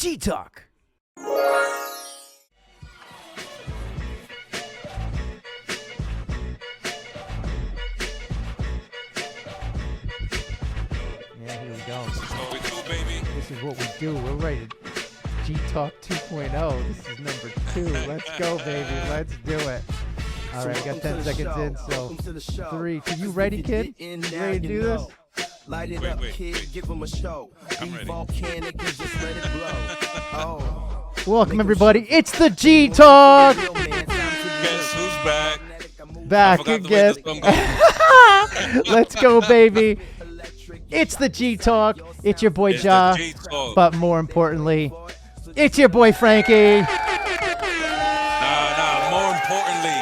G-Talk. Yeah, here we go. This is what we do, baby. This is what we do. We're ready. G-Talk 2.0. This is number 2. Let's go, baby. Let's do it. All right, got 10 seconds in, so 3. Are you ready, kid? You ready to do this? Light it up, kid. Give them a show. I'm ready. Volcanic and just let it blow. Oh. Welcome, everybody. It's the G-Talk. Guess who's back? Back I forgot the way again. this one goes. Let's go, baby. It's the G-Talk. It's your boy, It's Ja. the G-Talk. But more importantly, it's your boy, Frankie. Nah, more importantly,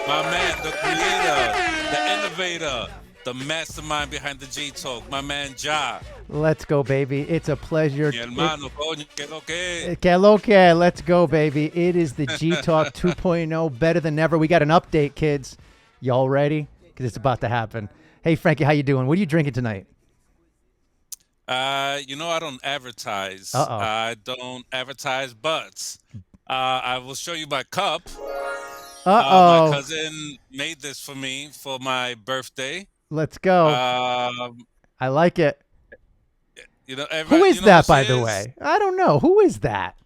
my man, the creator, the innovator, the mastermind behind the G-Talk, my man, Ja. Let's go, baby. It's a pleasure. Mi hermano, coño, que lo que. Que lo que. Let's go, baby. It is the G-Talk 2.0, better than ever. We got an update, kids. Y'all ready? Because it's about to happen. Hey, Frankie, how you doing? What are you drinking tonight? You know, I don't advertise. Uh-oh. I don't advertise, but I will show you my cup. Uh-oh. My cousin made this for me for my birthday. Let's go. I like it. You know, Who is you know that, who by she the is? way? I don't know. Who is that?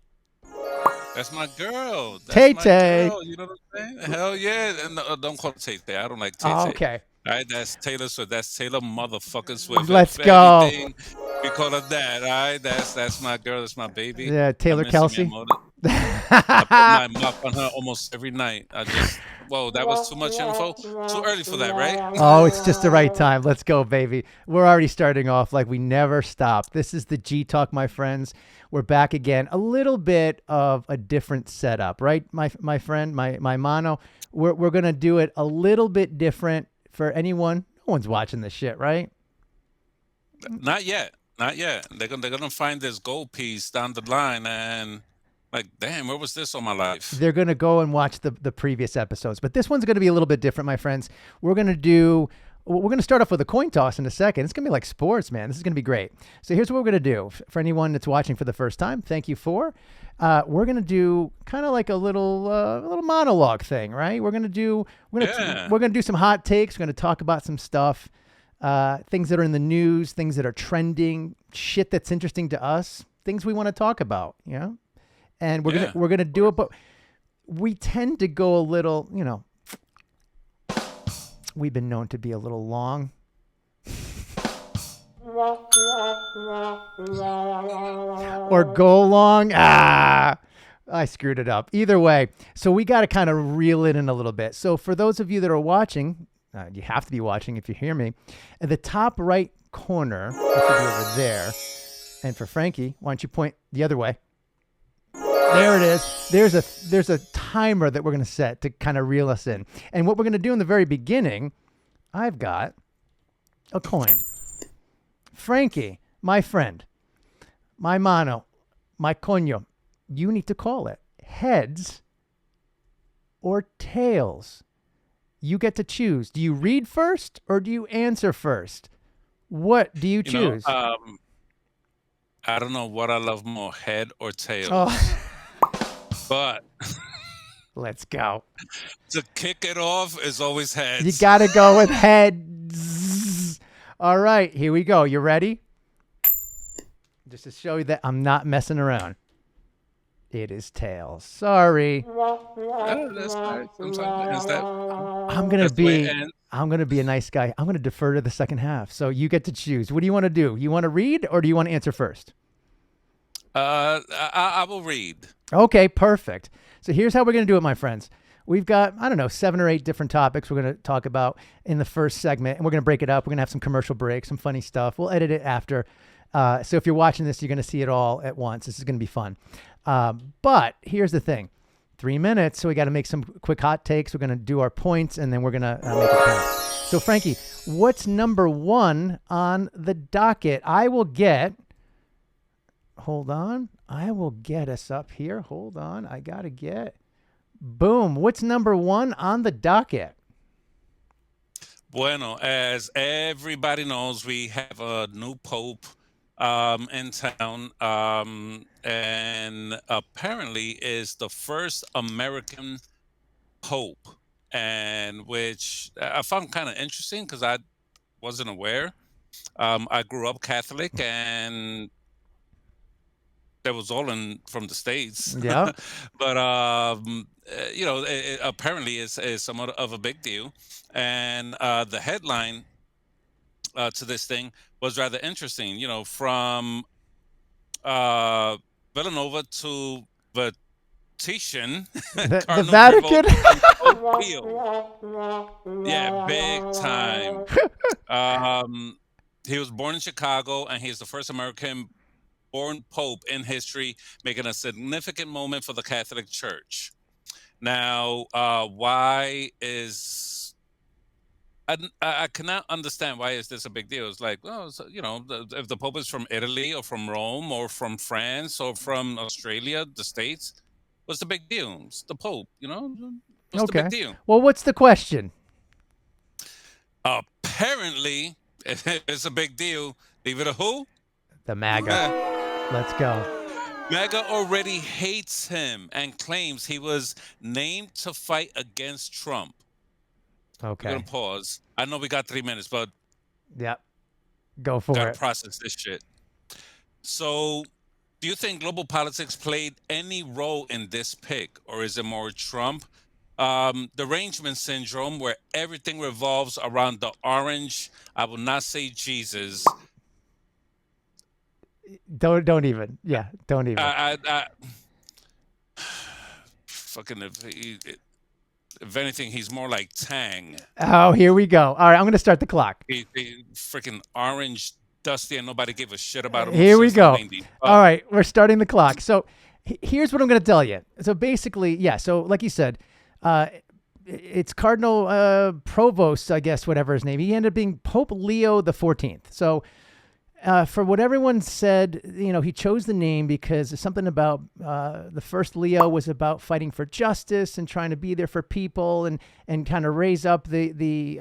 That's my girl. That's Tay my Tay. girl, you know what I'm saying? Hell yeah. And don't call it Tay Tay. I don't like Tay Tay. Oh, okay. All right, that's Taylor Swift. That's Taylor motherfucking Swift. Let's If go. anything, we call her that. All right, that's my girl. That's my baby. Yeah, Taylor I'm missing Kelsey. me a motor. I put my mouth on her almost every night. Whoa, that was too much info. Too early for that, right? Oh, it's just the right time. Let's go, baby. We're already starting off like we never stop. This is the G-Talk, my friends. We're back again. A little bit of a different setup, right? My friend, my mano. We're going to do it a little bit different for anyone. No one's watching this shit, right? Not yet. Not yet. They're gonna find this gold piece down the line and like, damn, where was this all my life? They're going to go and watch the previous episodes. But this one's going to be a little bit different, my friends. We're going to start off with a coin toss in a second. It's going to be like sports, man. This is going to be great. So here's what we're going to do. For anyone that's watching for the first time, thank you for. We're going to do kind of like a little monologue thing, right? We're going to do some hot takes. We're going to talk about some stuff, things that are in the news, things that are trending, shit that's interesting to us, things we want to talk about, you know? And we're gonna do it, but we tend to go a little, you know. We've been known to be a little long. Or go long. I screwed it up. Either way, so we got to kind of reel it in a little bit. So for those of you that are watching, you have to be watching if you hear me. At the top right corner, which will be over there, and for Frankie, why don't you point the other way? There it is. There's a timer that we're going to set to kind of reel us in. And what we're going to do in the very beginning, I've got a coin. Frankie, my friend, my mano, my coño, you need to call it heads or tails. You get to choose. Do you read first or do you answer first? What do you choose? I don't know what I love more, head or tail. Oh. But Let's go. to kick it off is always heads. You got to go with heads. All right, here we go. You ready? Just to show you that I'm not messing around. It is tails. Sorry. Oh, that's right. Sometimes that. I'm gonna be a nice guy. I'm gonna defer to the second half. So you get to choose. What do you want to do? You want to read or do you want to answer first? I will read. Okay, perfect. So here's how we're going to do it, my friends. We've got, 7 or 8 different topics we're going to talk about in the first segment, and we're going to break it up. We're going to have some commercial breaks, some funny stuff. We'll edit it after. So if you're watching this, you're going to see it all at once. This is going to be fun. But here's the thing. 3 minutes, so we got to make some quick hot takes. We're going to do our points, and then we're going to make it count. So, Frankie, what's number 1 on the docket? Hold on. I will get us up here. Hold on. I got to get. Boom. What's number 1 on the docket? Bueno, as everybody knows, we have a new pope. in town, and apparently is the first American pope, and which I found kind of interesting because I wasn't aware. I grew up Catholic, and that was all in from the States. Yeah. But apparently is somewhat of a big deal, and the headline to this thing was rather interesting. You know, from uh, Villanova to Vatican, The Cardinals Vatican. revolt against Pope Leo. Yeah, big time. He was born in Chicago, and he's the first American born pope in history, making a significant moment for the Catholic Church. Now, why is I cannot understand why is this a big deal? It's like, well, so, if the Pope is from Italy or from Rome or from France or from Australia, the States, what's the big deal? It's the Pope, what's the big Okay. deal? Well, what's the question? Apparently, it's a big deal. Leave it to who? The MAGA. Let's go. MAGA already hates him and claims he was named to fight against Trump. Okay. We're gonna pause. I know we got 3 minutes, but Yep. Go for gotta it. process this shit. So, do you think global politics played any role in this pick, or is it more Trump? Derangement syndrome, where everything revolves around the orange. I will not say Jesus. Don't even. Yeah. Don't even. Fucking if anything, he's more like Tang. Oh, here we go. All right, I'm going to start the clock. He freaking orange, dusty, and nobody gave a shit about him. Here we since the go. 90s. All right, we're starting the clock. So here's what I'm going to tell you. So basically, yeah, so like you said, it's Cardinal Provost, I guess, whatever his name. He ended up being Pope Leo the 14th. So for what everyone said, he chose the name because it's something about the first Leo was about fighting for justice and trying to be there for people and kind of raise up the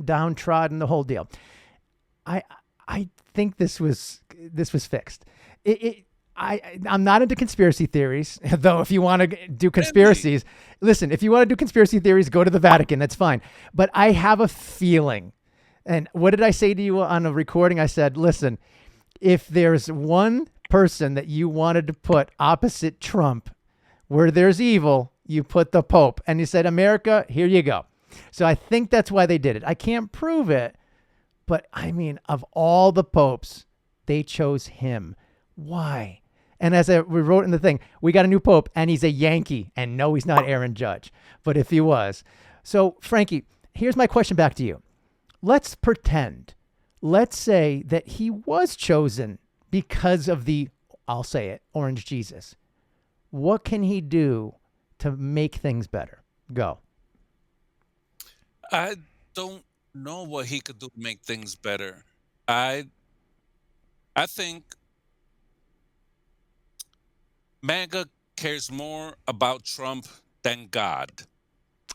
downtrodden, the whole deal. I think this was fixed. I'm not into conspiracy theories, though. If you want to do conspiracies, listen. If you want to do conspiracy theories, go to the Vatican. That's fine. But I have a feeling. And what did I say to you on a recording? I said, listen, if there's one person that you wanted to put opposite Trump, where there's evil, you put the Pope. And you said, America, here you go. So I think that's why they did it. I can't prove it, but I mean, of all the popes, they chose him. Why? And as we wrote in the thing, we got a new Pope, and he's a Yankee. And no, he's not Aaron Judge. But if he was. So, Frankie, here's my question back to you. Let's pretend, let's say that he was chosen because of I'll say it, Orange Jesus. What can he do to make things better? Go. I don't know what he could do to make things better. I think MAGA cares more about Trump than God.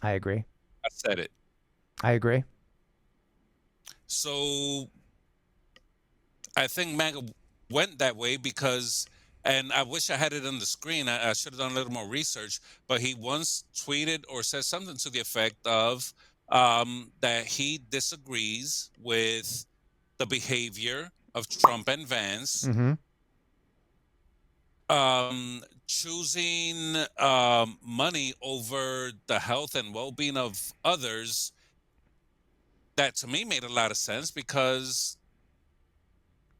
I agree. I said it. I agree. So I think MAGA went that way because, and I wish I had it on the screen. I should have done a little more research, but he once tweeted or said something to the effect of that he disagrees with the behavior of Trump and Vance. Choosing money over the health and well-being of others. That to me made a lot of sense because,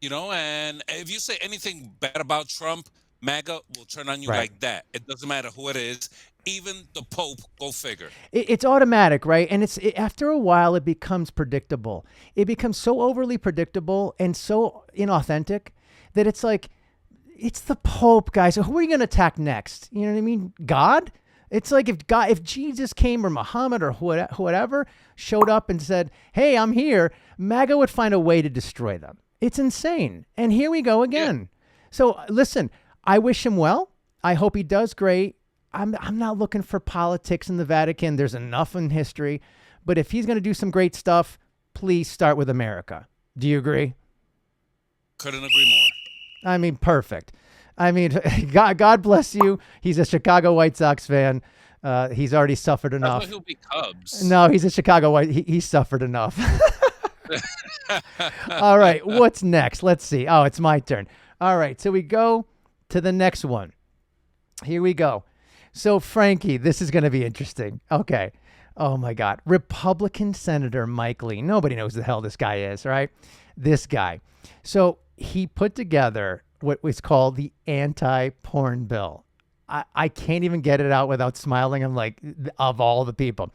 and if you say anything bad about Trump, MAGA will turn on you Right. like that. It doesn't matter who it is, even the Pope, go figure. It's automatic, right? And after a while, it becomes predictable. It becomes so overly predictable and so inauthentic that it's like, it's the Pope, guys. So who are you going to attack next? You know what I mean? God? It's like if Jesus came or Muhammad or whatever showed up and said, hey, I'm here, MAGA would find a way to destroy them. It's insane. And here we go again. Yeah. So listen, I wish him well. I hope he does great. I'm not looking for politics in the Vatican. There's enough in history. But if he's going to do some great stuff, please start with America. Do you agree? Couldn't agree more. I mean, perfect. I mean, God bless you. He's a Chicago White Sox fan. He's already suffered That's enough. why he'll be Cubs. No, he's a Chicago White. He's suffered enough. All right, what's next? Let's see. Oh, it's my turn. All right, so we go to the next one. Here we go. So, Frankie, this is going to be interesting. Okay. Oh, my God. Republican Senator Mike Lee. Nobody knows who the hell this guy is, right? This guy. So, he put together what was called the anti-porn bill. I can't even get it out without smiling. I'm like, of all the people.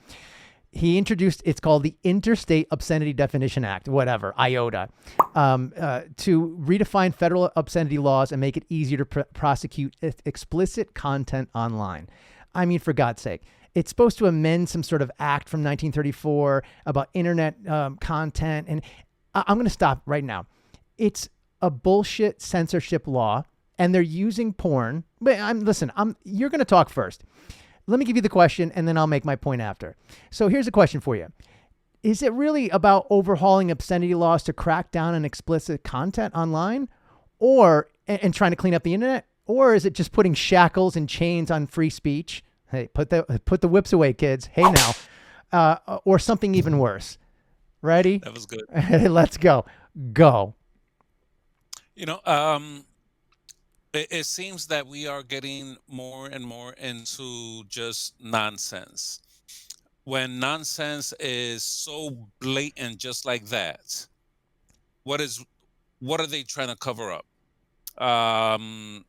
He introduced, it's called the Interstate Obscenity Definition Act, whatever, IOTA, to redefine federal obscenity laws and make it easier to prosecute explicit content online. I mean, for God's sake, it's supposed to amend some sort of act from 1934 about internet content. And I'm going to stop right now. It's a bullshit censorship law, and they're using porn. But you're going to talk first. Let me give you the question, and then I'll make my point after. So here's a question for you. Is it really about overhauling obscenity laws to crack down on explicit content online and trying to clean up the internet? Or is it just putting shackles and chains on free speech? Hey, put the whips away, kids. Hey, now. Or something even worse. Ready? That was good. Let's go. Go. It seems that we are getting more and more into just nonsense. When nonsense is so blatant, just like that, what are they trying to cover up? The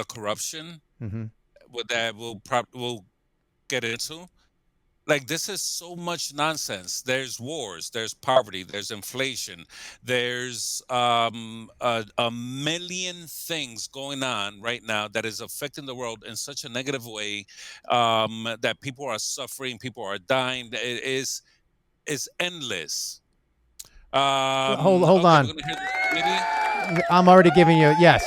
corruption that we'll get into. Like, this is so much nonsense. There's wars, there's poverty, there's inflation, there's a million things going on right now that is affecting the world in such a negative way, that people are suffering, people are dying. It's endless. Hold Okay, on. we're gonna hear this committee. I'm already giving you, yes.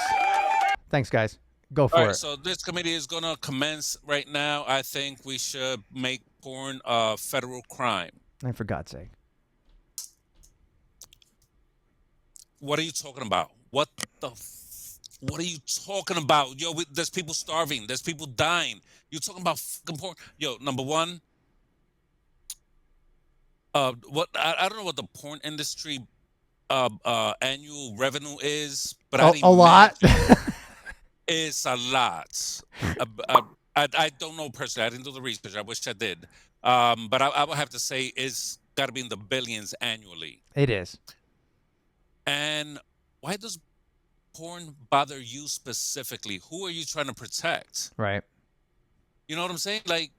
Thanks, guys. Go for All right, it. so this committee is going to commence right now. I think we should make porn a federal crime. And for God's sake. What are you talking about? What are you talking about? Yo, there's people starving. There's people dying. You talking about fucking porn? Yo, number one, what I don't know what the porn industry annual revenue is, but A lot. It's a lot. I don't know personally. I didn't do the research. I wish I did. But I would have to say it's got to be in the billions annually. It is. And why does porn bother you specifically? Who are you trying to protect? Right. You know what I'm saying? Like,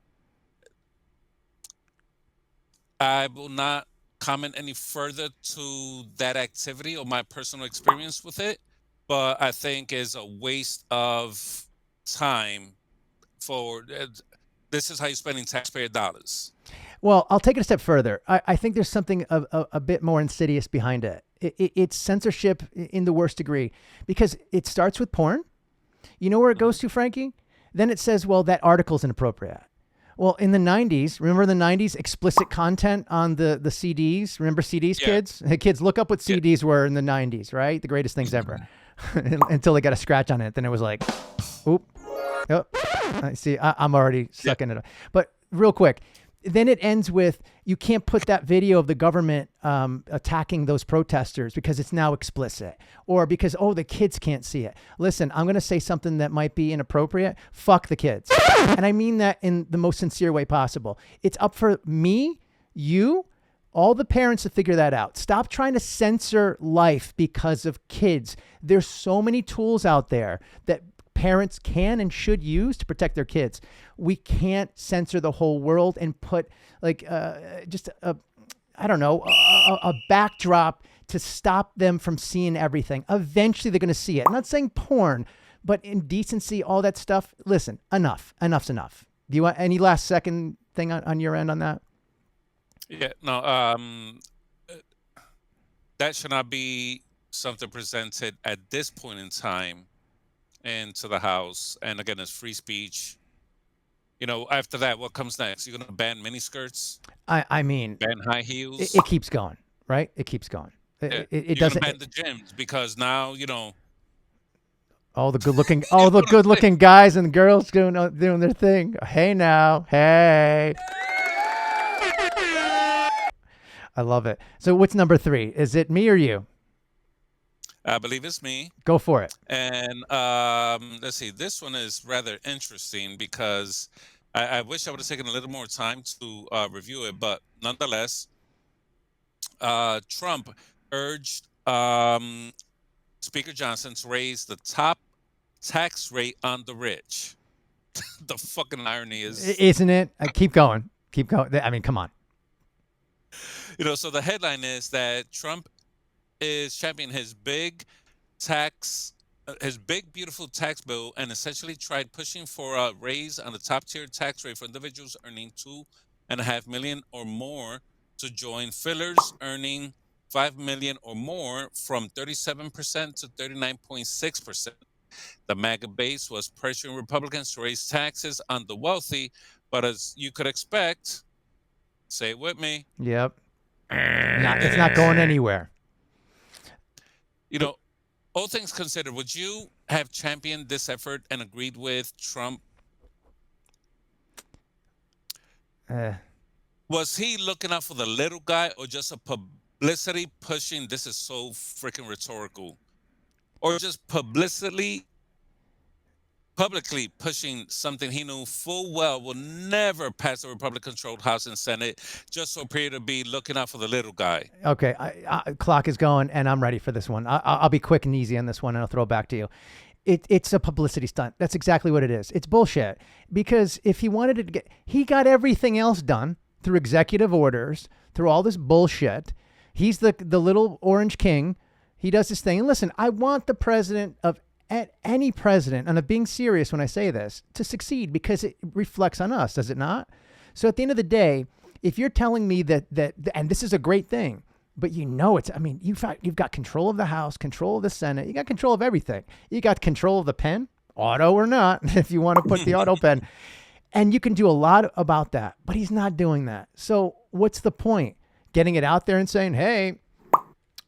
I will not comment any further to that activity or my personal experience with it, but I think is a waste of time for this is how you're spending taxpayer dollars. Well, I'll take it a step further. I think there's something a bit more insidious behind it. It's censorship in the worst degree, because it starts with porn. You know where it goes to, Frankie? Then it says, well, that article's inappropriate. Well, in the 90s, remember the 90s, explicit content on the CDs? Remember CDs, kids? Hey, kids, look up what CDs were in the 90s, right? The greatest things ever. Until they got a scratch on it. Then it was like, oop. Oh, I see, I'm already sucking it up. But real quick, then it ends with, you can't put that video of the government attacking those protesters because it's now explicit, or because, oh, the kids can't see it. Listen, I'm going to say something that might be inappropriate. Fuck the kids. And I mean that in the most sincere way possible. It's up for me, you, all the parents to figure that out. Stop trying to censor life because of kids. There's so many tools out there that parents can and should use to protect their kids. We can't censor the whole world and put like just a backdrop to stop them from seeing everything. Eventually they're going to see it. I'm not saying porn, but indecency, all that stuff. Listen, enough's enough. Do you want any last second thing on your end on that? Yeah, no, that should not be something presented at this point in time into the House. And again, it's free speech. You know, after that, what comes next? You're going to ban miniskirts? I mean, ban high heels? It keeps going, right? It keeps going. Yeah. It You're doesn't. gonna ban the gyms because now All the good looking guys and girls doing their thing. Hey now, hey. I love it. So what's number 3? Is it me or you? I believe it's me. Go for it. And let's see. This one is rather interesting because I wish I would have taken a little more time to review it, but nonetheless, Trump urged Speaker Johnson to raise the top tax rate on the rich. The fucking irony is, Isn't it? Keep going. Keep going. I mean, come on. so the headline is that Trump is championing his big beautiful tax bill and essentially tried pushing for a raise on the top tier tax rate for individuals earning $2.5 million or more to join fillers earning $5 million or more from 37% to 39.6%. The MAGA base was pressuring Republicans to raise taxes on the wealthy, but as you could expect, say it with me. Yep. It's not going anywhere. All things considered, would you have championed this effort and agreed with Trump? Was he looking out for the little guy or just a publicity pushing? This is so freaking rhetorical. Or just publicly pushing something he knew full well will never pass the Republican-controlled House and Senate, just so appear to be looking out for the little guy. Okay, clock is going, and I'm ready for this one. I'll be quick and easy on this one, and I'll throw it back to you. It's a publicity stunt. That's exactly what it is. It's bullshit. Because if he wanted to he got everything else done through executive orders, through all this bullshit. He's the little orange king. He does this thing. And listen, I want the president of any president, and I'm being serious when I say this, to succeed because it reflects on us, does it not? So at the end of the day, if you're telling me that and this is a great thing, but you've got control of the House, control of the Senate, you got control of everything. You got control of the pen, auto or not, if you want to put the auto pen, and you can do a lot about that, but he's not doing that. So what's the point? Getting it out there and saying, hey,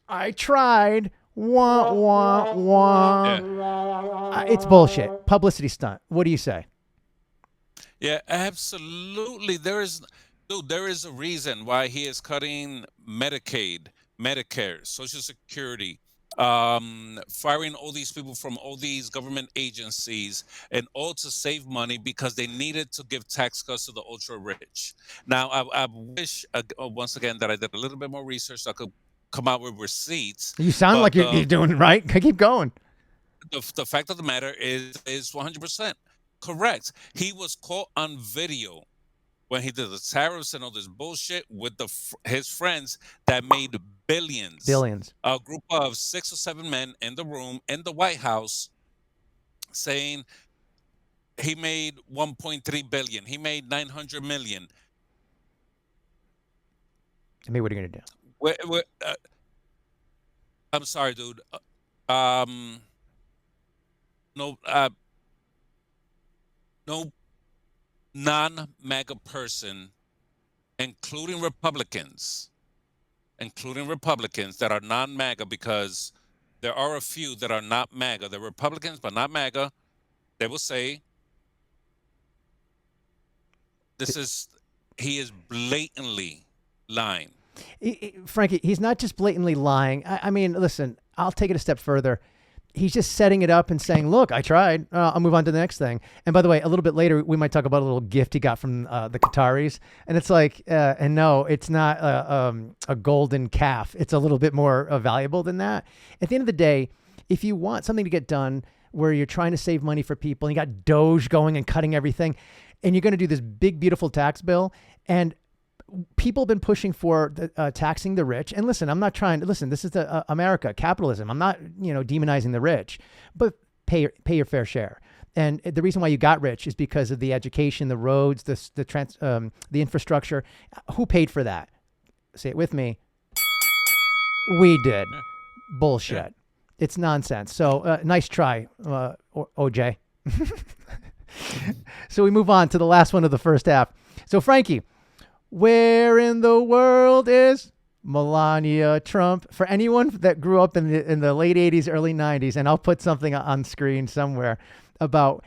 I tried. Wah, wah, wah. Yeah. It's bullshit. Publicity stunt. What do you say? Yeah, absolutely. There is a reason why he is cutting Medicaid, Medicare, Social Security, firing all these people from all these government agencies, and all to save money because they needed to give tax cuts to the ultra rich. Now, I wish once again that I did a little bit more research so I could come out with receipts. You sound like you're doing it right. Keep going. The fact of the matter is 100% correct. He was caught on video when he did the tariffs and all this bullshit with his friends that made billions. Billions. A group of 6 or 7 men in the room in the White House saying he made 1.3 billion. He made 900 million. I mean, what are you going to do? I'm sorry, dude. No non-MAGA person, including Republicans that are non-MAGA, because there are a few that are not MAGA. They're Republicans, but not MAGA. They will say he is blatantly lying. Frankie, he's not just blatantly lying. I mean, listen, I'll take it a step further. He's just setting it up and saying, look, I tried. I'll move on to the next thing. And by the way, a little bit later, we might talk about a little gift he got from the Qataris. And it's like, and no, it's not a golden calf. It's a little bit more valuable than that. At the end of the day, if you want something to get done where you're trying to save money for people, and you got Doge going and cutting everything, and you're going to do this big, beautiful tax bill, and people have been pushing for taxing the rich. And listen, I'm not trying to this is America, capitalism. I'm not, demonizing the rich, but pay your fair share. And the reason why you got rich is because of the education, the roads, the infrastructure. Who paid for that? Say it with me. We did. Yeah. Bullshit. Yeah. It's nonsense. So nice try, OJ. So we move on to the last one of the first half. So Frankie, where in the world is Melania Trump. For anyone that grew up in the late 80s, early 90s, and I'll put something on screen somewhere about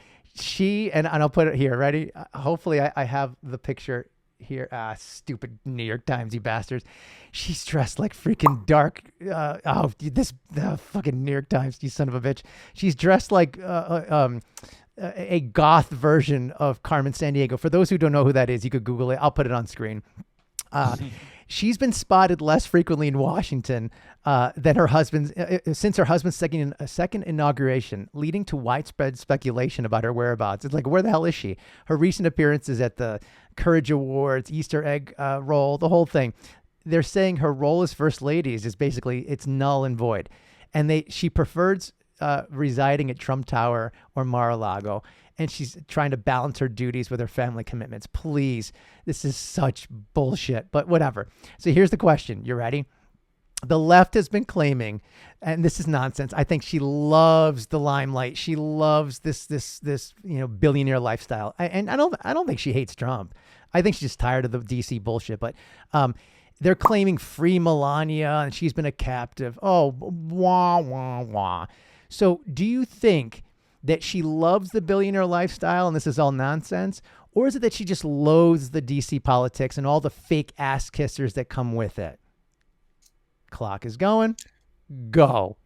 and I'll put it here. Ready? Hopefully I have the picture here. Stupid New York Times, you bastards. She's dressed like freaking dark. This fucking New York Times, you son of a bitch. She's dressed like a goth version of Carmen Sandiego. For those who don't know who that is, you could Google it. I'll put it on screen. She's been spotted less frequently in Washington than her husband's since her husband's second inauguration, leading to widespread speculation about her whereabouts. It's like, where the hell is she? Her recent appearances at the Courage Awards, Easter egg roll, the whole thing. They're saying her role as First Lady is basically it's null and void, and she prefers residing at Trump Tower or Mar-a-Lago. And she's trying to balance her duties with her family commitments. Please, this is such bullshit, but whatever. So here's the question. You ready? The left has been claiming, and this is nonsense. I think she loves the limelight. She loves this billionaire lifestyle. And I don't think she hates Trump. I think she's just tired of the DC bullshit. But they're claiming free Melania, and she's been a captive. Oh, wah wah wah. So do you think that she loves the billionaire lifestyle and this is all nonsense? Or is it that she just loathes the DC politics and all the fake ass kissers that come with it? Clock is going. Go.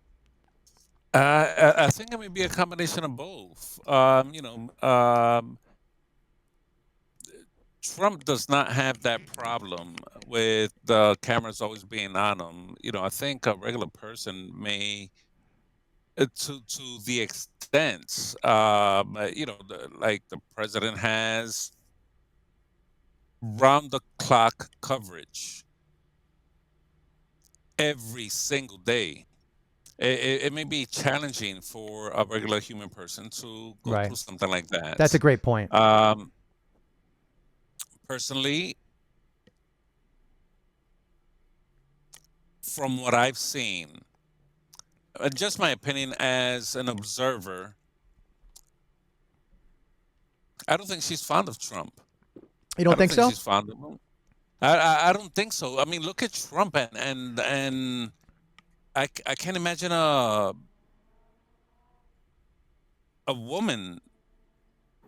I think it may be a combination of both. Trump does not have that problem with the cameras always being on him. I think a regular person may, to the extent, like the president has round the clock coverage every single day. It may be challenging for a regular human person to go through something like that. That's a great point. Personally, from what I've seen, just my opinion as an observer, I don't think she's fond of Trump. You don't think so? She's fond of him. I don't think so. I mean, look at Trump, and I can't imagine a woman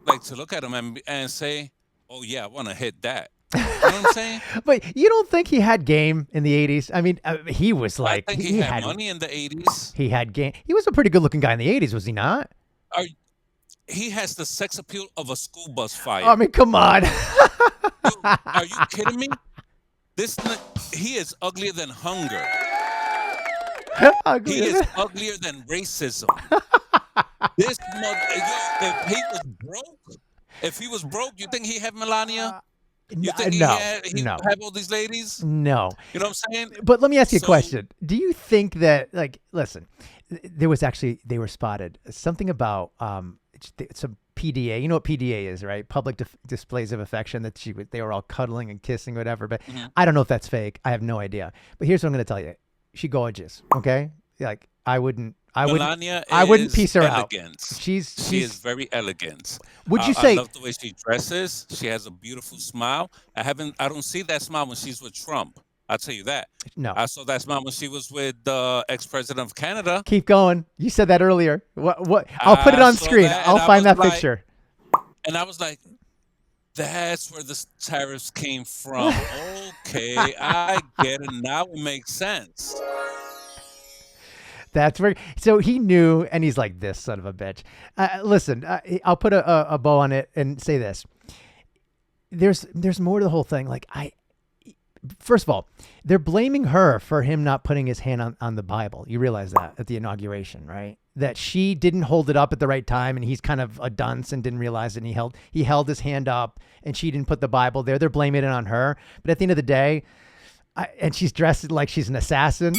like to look at him and say, "Oh yeah, I want to hit that." You know what I'm saying? But you don't think he had game in the 80s? I mean, he was like... I think he had money in the 80s. He had game. He was a pretty good-looking guy in the 80s, was he not? He has the sex appeal of a school bus fire. I mean, come on. Dude, are you kidding me? He is uglier than hunger. He is uglier than racism. If he was broke, you think he had Melania? You think he have all these ladies? No. You know what I'm saying? But let me ask you a question. Do you think that, listen, they were spotted something about some PDA. You know what PDA is, right? Public displays of affection, that they were all cuddling and kissing, whatever. But I don't know if that's fake. I have no idea. But here's what I'm going to tell you. She gorgeous. Okay. Like I wouldn't piece her elegant. out. She is very elegant. Would you say? I love the way she dresses. She has a beautiful smile. I don't see that smile when she's with Trump. I'll tell you that. No. I saw that smile when she was with the ex-president of Canada. Keep going. You said that earlier. What? I'll put it on screen. I'll find that picture. And I was like, that's where the tariffs came from. Okay, I get it. Now it makes sense. That's where. So he knew, and he's like, this son of a bitch. Listen, I'll put a bow on it and say this. There's more to the whole thing. First of all, they're blaming her for him not putting his hand on the Bible. You realize that at the inauguration, right? That she didn't hold it up at the right time, and he's kind of a dunce and didn't realize it. And he held his hand up, and she didn't put the Bible there. They're blaming it on her. But at the end of the day, and she's dressed like she's an assassin.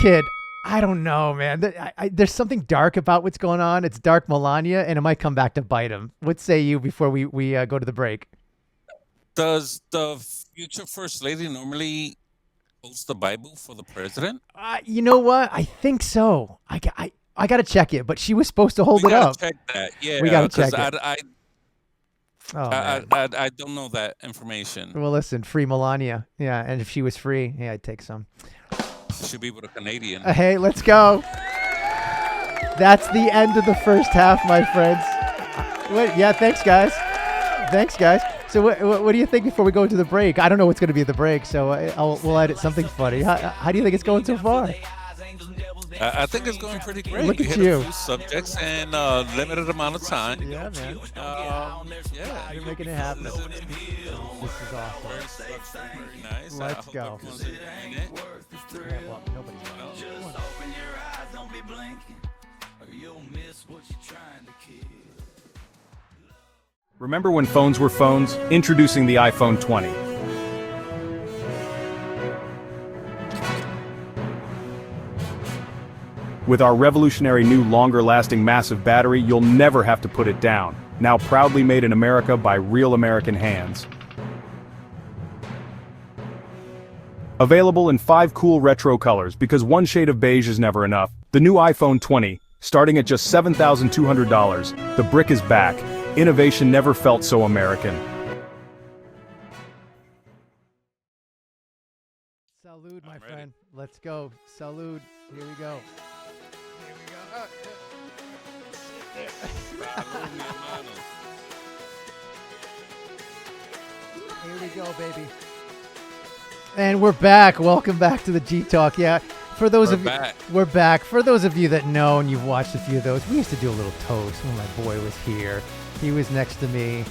Kid, I don't know, man. There's something dark about what's going on. It's dark Melania, and it might come back to bite him. What say you before we go to the break? Does the future first lady normally post the Bible for the president? You know what? I think so. I got to check it, but she was supposed to hold it up. We got to check that. Yeah, we got to check it. Oh I, man. I I don't know that information. Well, listen, free Melania. Yeah, and if she was free, yeah, I'd take some. Should be with a Canadian. Hey, let's go. That's the end of the first half, my friends. Wait, yeah, thanks, guys. Thanks, guys. So what do you think before we go into the break? I don't know what's going to be at the break, so we'll edit something funny. How do you think it's going so far? I think it's going pretty great. Look We at hit you. a few subjects in limited amount of time. Yeah, man. Yeah, You're making it happen. This is awesome. Very nice. I Let's hope go. everyone's enjoying it. Yeah, well, nobody's Remember when phones were phones? Introducing the iPhone 20. With our revolutionary new longer-lasting massive battery, you'll never have to put it down. Now proudly made in America by real American hands. Available in 5 cool retro colors because one shade of beige is never enough. The new iPhone 20, starting at just $7,200. The brick is back. Innovation never felt so American. Salud, my I'm ready. friend. Let's go. Salud. Here we go. Here we go. Salud, mi hermano. Here we go, baby. And we're back. Welcome back to the G Talk. Yeah. For those We're of back. we're back. For those of you that know and you've watched a few of those, we used to do a little toast when my boy was here. He was next to me,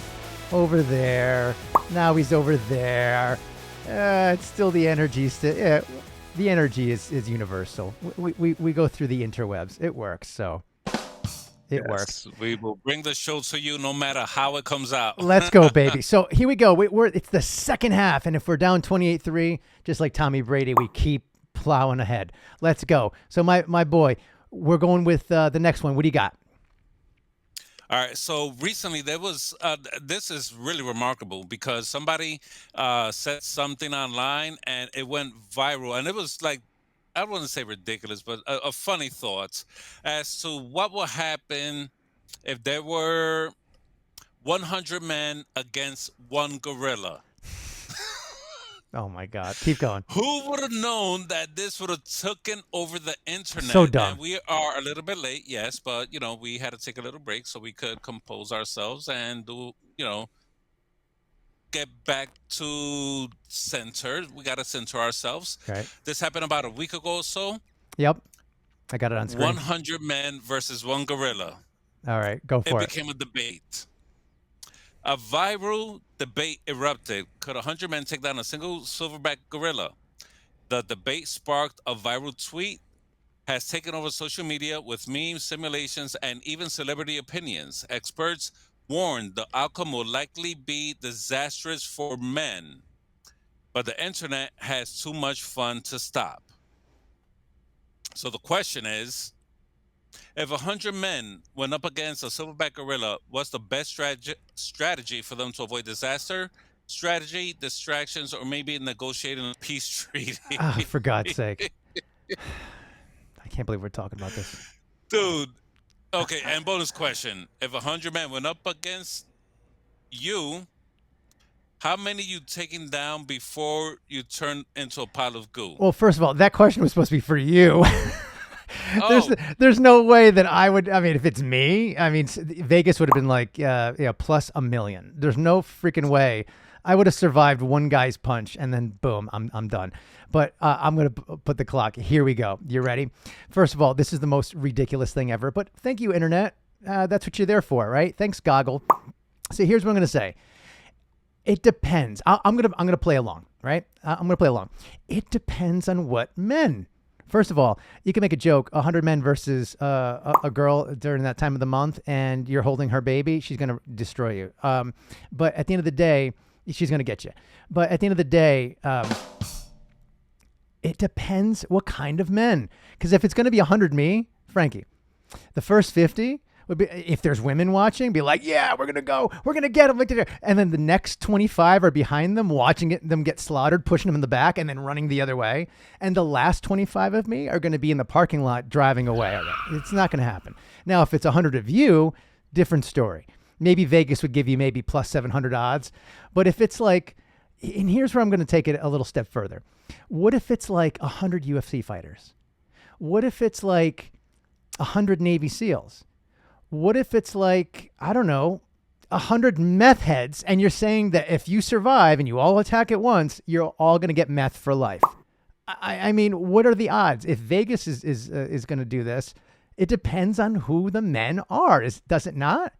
over there. Now he's over there. It's still the energy. The energy is universal. We go through the interwebs. It works. So it works. We will bring the show to you no matter how it comes out. Let's go, baby. So here we go. It's the second half, and if we're down 28-3, just like Tommy Brady, we keep plowing ahead. Let's go. So my boy, we're going with the next one. What do you got? All right. So recently there was, this is really remarkable because somebody said something online and it went viral. And it was like, I don't want to say ridiculous, but a funny thought as to what would happen if there were 100 men against one gorilla. Oh my God. Keep going. Who would have known that this would have taken over the internet? So dumb. And we are a little bit late, yes, but we had to take a little break so we could compose ourselves and do, get back to center. We got to center ourselves. Okay. This happened about a week ago or so. Yep. I got it on screen. 100 men versus one gorilla. All right. Go for It it. became a debate. A viral debate erupted. Could 100 men take down a single silverback gorilla? The debate sparked a viral tweet, has taken over social media with memes, simulations, and even celebrity opinions. Experts warned the outcome will likely be disastrous for men, but the internet has too much fun to stop. So the question is, if 100 men went up against a silverback gorilla, what's the best strategy for them to avoid disaster? Strategy, distractions, or maybe negotiating a peace treaty? Ah, for God's sake. I can't believe we're talking about this. Dude. Okay, and bonus question. If 100 men went up against you, how many you taking down before you turn into a pile of goo? Well, first of all, that question was supposed to be for you. Oh. There's no way that I would. I mean, if it's me, I mean, Vegas would have been like, plus $1 million. There's no freaking way I would have survived one guy's punch and then boom, I'm done. But I'm gonna put the clock. Here we go. You ready? First of all, this is the most ridiculous thing ever. But thank you, internet. That's what you're there for, right? Thanks, Goggle. So here's what I'm gonna say. It depends. I'm gonna play along, right? I'm gonna play along. It depends on what men. First of all, you can make a joke, 100 men versus a girl during that time of the month, and you're holding her baby, she's going to destroy you. But at the end of the day, she's going to get you. But at the end of the day, it depends what kind of men. Because if it's going to be 100 me, Frankie, the first 50 would be, if there's women watching, be like, yeah, we're going to go. We're going to get them. And then the next 25 are behind them, watching them get slaughtered, pushing them in the back, and then running the other way. And the last 25 of me are going to be in the parking lot driving away. It's not going to happen. Now, if it's 100 of you, different story. maybe Vegas would give you maybe plus 700 odds. But if it's like, and here's where I'm going to take it a little step further. What if it's like 100 UFC fighters? What if it's like 100 Navy SEALs? What if it's like, I don't know, 100 meth heads, and you're saying that if you survive and you all attack at once, you're all going to get meth for life? I mean, what are the odds? If Vegas is going to do this, it depends on who the men are. Does it not?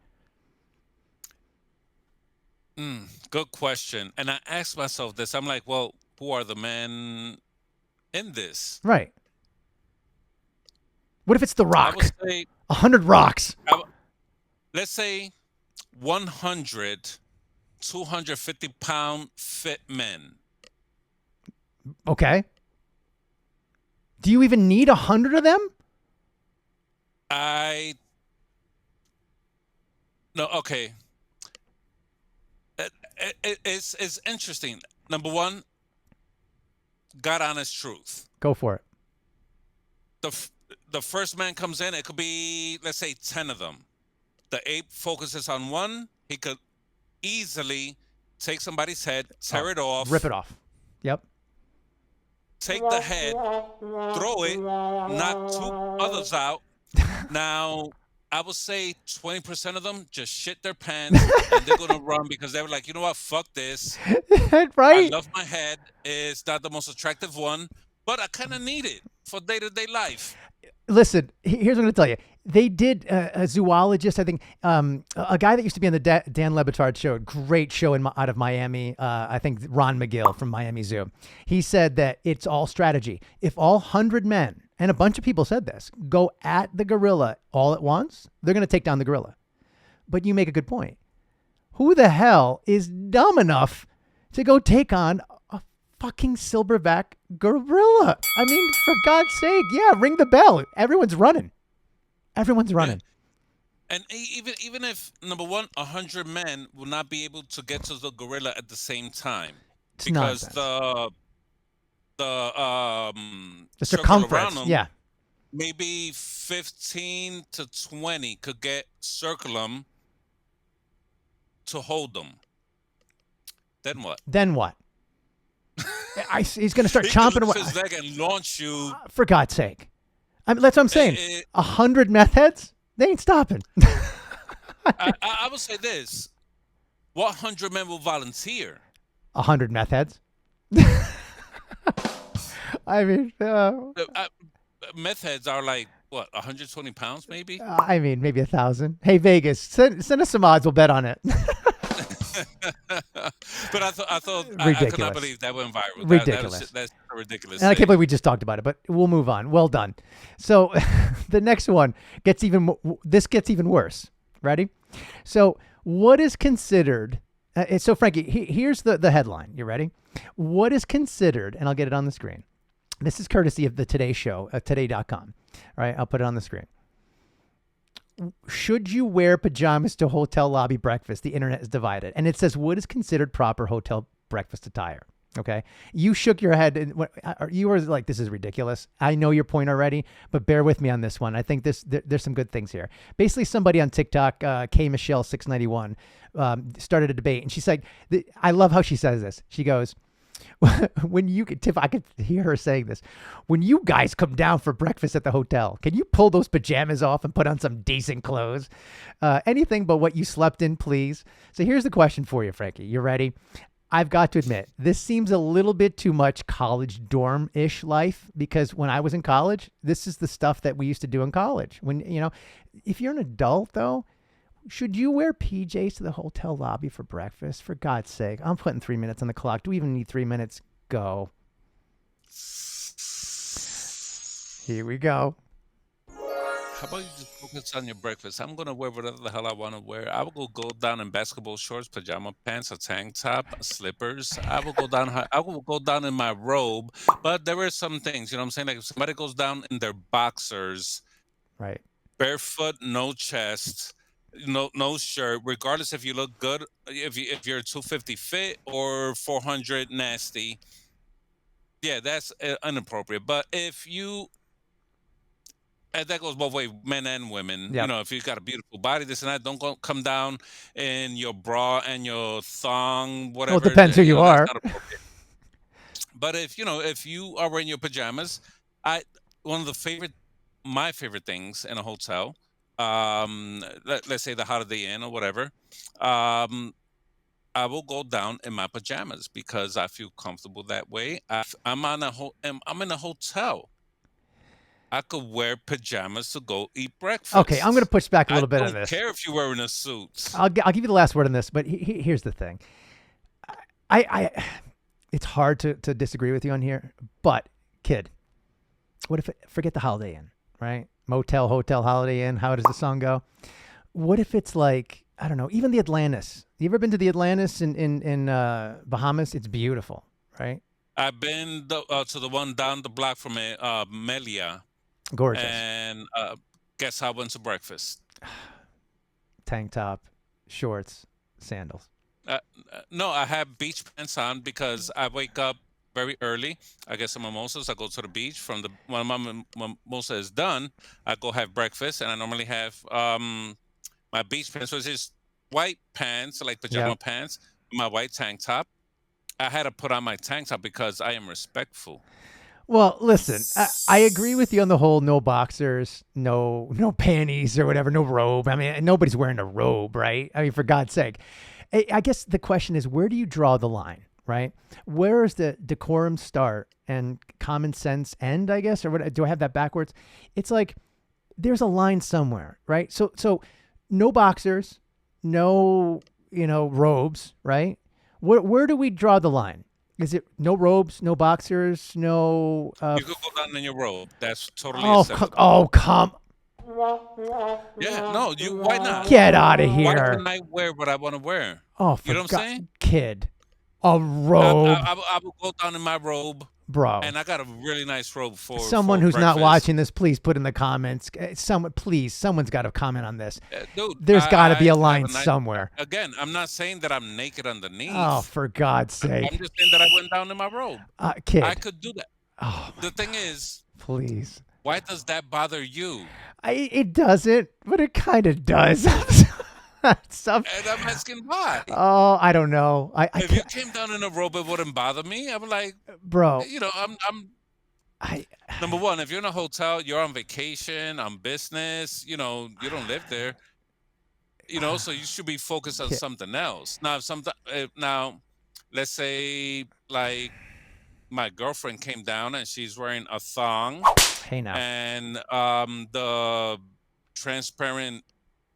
Good question. And I asked myself this. I'm like, well, who are the men in this? Right. What if it's The Rock? I would say 100 rocks. Let's say 100 250-pound fit men. Okay. Do you even need 100 of them? No, okay. It's interesting. Number one, God honest truth. Go for it. The first man comes in, it could be, let's say, 10 of them. The ape focuses on one. He could easily take somebody's head, tear it off. Rip it off. Yep. Take the head, throw it, knock 2 others out. Now, I would say 20% of them just shit their pants and they're going to run because they were like, you know what, fuck this. Right? I love my head. It's not the most attractive one, but I kind of need it for day-to-day life. Listen, here's what I'm going to tell you. They did a zoologist, I think, a guy that used to be on the Dan Le Batard show, great show out of Miami. I think Ron McGill from Miami Zoo. He said that it's all strategy. If all 100 men, and a bunch of people said this, go at the gorilla all at once, they're going to take down the gorilla. But you make a good point. Who the hell is dumb enough to go take on a fucking silverback gorilla? I mean, for God's sake, yeah, ring the bell. Everyone's running. Everyone's running. And even if, number one, 100 men will not be able to get to the gorilla at the same time. It's because nonsense. the circumference, around them, yeah. maybe 15 to 20 could circle them to hold them. Then what? He's going to start chomping away. His leg and launch you. For God's sake. I mean, that's what I'm saying. 100 meth heads? They ain't stopping. I would say this. What 100 men will volunteer? 100 meth heads? I mean... meth heads are like, what, 120 pounds maybe? I mean, maybe 1,000. Hey, Vegas, send us some odds. We'll bet on it. But I thought ridiculous. I could not believe that went viral. Ridiculous. That's a ridiculous. And I can't believe we just talked about it, but we'll move on. Well done. So the next one gets even worse. Ready? So what is considered? So Frankie, here's the headline. You ready? What is considered? And I'll get it on the screen. This is courtesy of the Today Show, today.com. All right, I'll put it on the screen. Should you wear pajamas to hotel lobby breakfast? The internet is divided. And it says, what is considered proper hotel breakfast attire? Okay. You shook your head. And you were like, this is ridiculous. I know your point already, but bear with me on this one. I think there's some good things here. Basically, somebody on TikTok, K Michelle 691, started a debate. And she's like, I love how she says this. She goes, when you could, Tiff, I could hear her saying this. When you guys come down for breakfast at the hotel, can you pull those pajamas off and put on some decent clothes? Anything but what you slept in, please. So here's the question for you, Frankie. You ready? I've got to admit, this seems a little bit too much college dorm-ish life, because when I was in college, this is the stuff that we used to do in college. When, if you're an adult though, should you wear PJs to the hotel lobby for breakfast? For God's sake, I'm putting 3 minutes on the clock. Do we even need 3 minutes? Go. Here we go. How about you just focus on your breakfast? I'm going to wear whatever the hell I want to wear. I will go down in basketball shorts, pajama pants, a tank top, slippers. I will go down in my robe. But there are some things, you know what I'm saying? Like if somebody goes down in their boxers, right, barefoot, no chest, no shirt, regardless if you look good, if you're 250 fit or 400 nasty, yeah, that's inappropriate. But if you And that goes both ways, men and women. Yep. If you've got a beautiful body, this and that, don't come down in your bra and your thong, Well, whatever. it depends who you That's are. not appropriate. But if you are wearing your pajamas, one of my favorite things in a hotel, let's say the Holiday Inn or whatever, I will go down in my pajamas because I feel comfortable that way. I'm in a hotel. I could wear pajamas to go eat breakfast. Okay, I'm going to push back a little bit on I don't this. care if you're wearing a suit. I'll give you the last word on this, but here's the thing. It's hard to disagree with you on here, but kid, what if forget the Holiday Inn, right? Motel, hotel, Holiday Inn. How does the song go? What if it's like, I don't know, even the Atlantis? You ever been to the Atlantis in Bahamas? It's beautiful, right? I've been to the one down the block from Melania. Gorgeous. And guess how I went to breakfast? Tank top, shorts, sandals. No, I have beach pants on because I wake up very early. I get some mimosas. I go to the beach. When my mimosa is done, I go have breakfast, and I normally have my beach pants, which is white pants, like pajama pants, my white tank top. I had to put on my tank top because I am respectful. Well, listen, I agree with you on the whole no boxers, no panties or whatever, no robe. I mean, nobody's wearing a robe, right? I mean, for God's sake. I guess the question is, where do you draw the line, right? Where is the decorum start and common sense end, I guess? Or what? Do I have that backwards? It's like there's a line somewhere, right? So no boxers, no, robes, right? Where do we draw the line? Is it no robes, no boxers, no... You could go down in your robe. That's totally acceptable. Come... Yeah, no, why not? Get out of here. Why can I wear what I want to wear? Oh, you know what I'm saying? Kid. A robe. I will go down in my robe. Bro. And I got a really nice robe for someone for who's breakfast. not watching this, please put in the comments. Someone's got to comment on this. Dude, there's got to be a line somewhere. Again, I'm not saying that I'm naked underneath. Oh, for God's sake. I'm just saying that I went down in my robe. Kid. I could do that. Oh, the thing is, please. Why does that bother you? It doesn't, but it kind of does. And I'm asking why. Oh, I don't know. If you came down in a robe, it wouldn't bother me. I'm like, bro. Number one, if you're in a hotel, you're on vacation, on business. You don't live there. So you should be focused on something else. Now, let's say like my girlfriend came down and she's wearing a thong. Hey now. And the transparent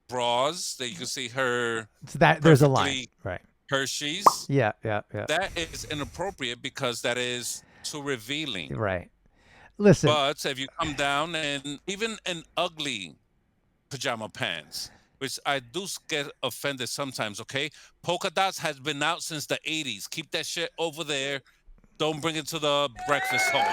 bras that you can see her. So there's a line, right? Hershey's. Yeah. That is inappropriate because that is too revealing. Right. Listen. But if you come down and even in ugly pajama pants, which I do get offended sometimes, okay? Polka dots has been out since the 80s. Keep that shit over there. Don't bring it to the breakfast home.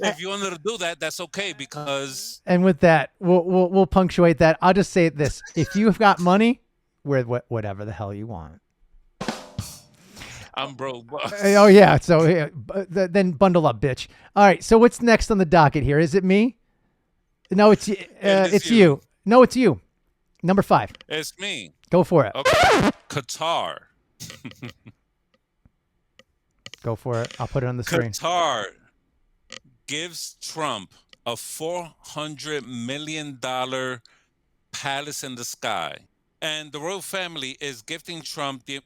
If you wanted to do that, that's okay because. And with that, we'll punctuate that. I'll just say this: if you've got money, wear whatever the hell you want. I'm broke. Oh yeah. So then bundle up, bitch. All right. So what's next on the docket here? Is it me? No, it's you. No, it's you. Number 5. It's me. Go for it. Okay. Qatar. Go for it. I'll put it on the screen. Qatar gives Trump a $400 million palace in the sky. And the royal family is gifting Trump, the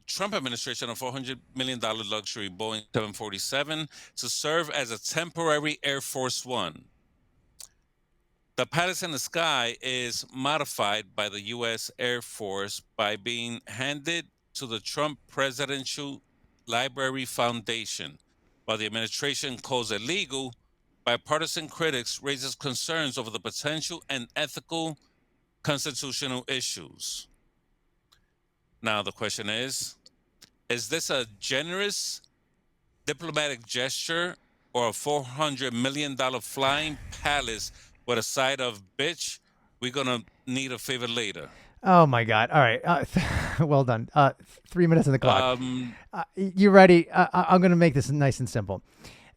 Trump administration, a $400 million luxury Boeing 747 to serve as a temporary Air Force One. The palace in the sky is modified by the U.S. Air Force by being handed to the Trump Presidential Library Foundation, while the administration calls it illegal. Bipartisan critics raises concerns over the potential and ethical constitutional issues. Now the question is this a generous diplomatic gesture or a $400 million flying palace with a side of bitch? We're gonna need a favor later. Oh my God! All right, well done. 3 minutes on the clock. You ready? I'm going to make this nice and simple.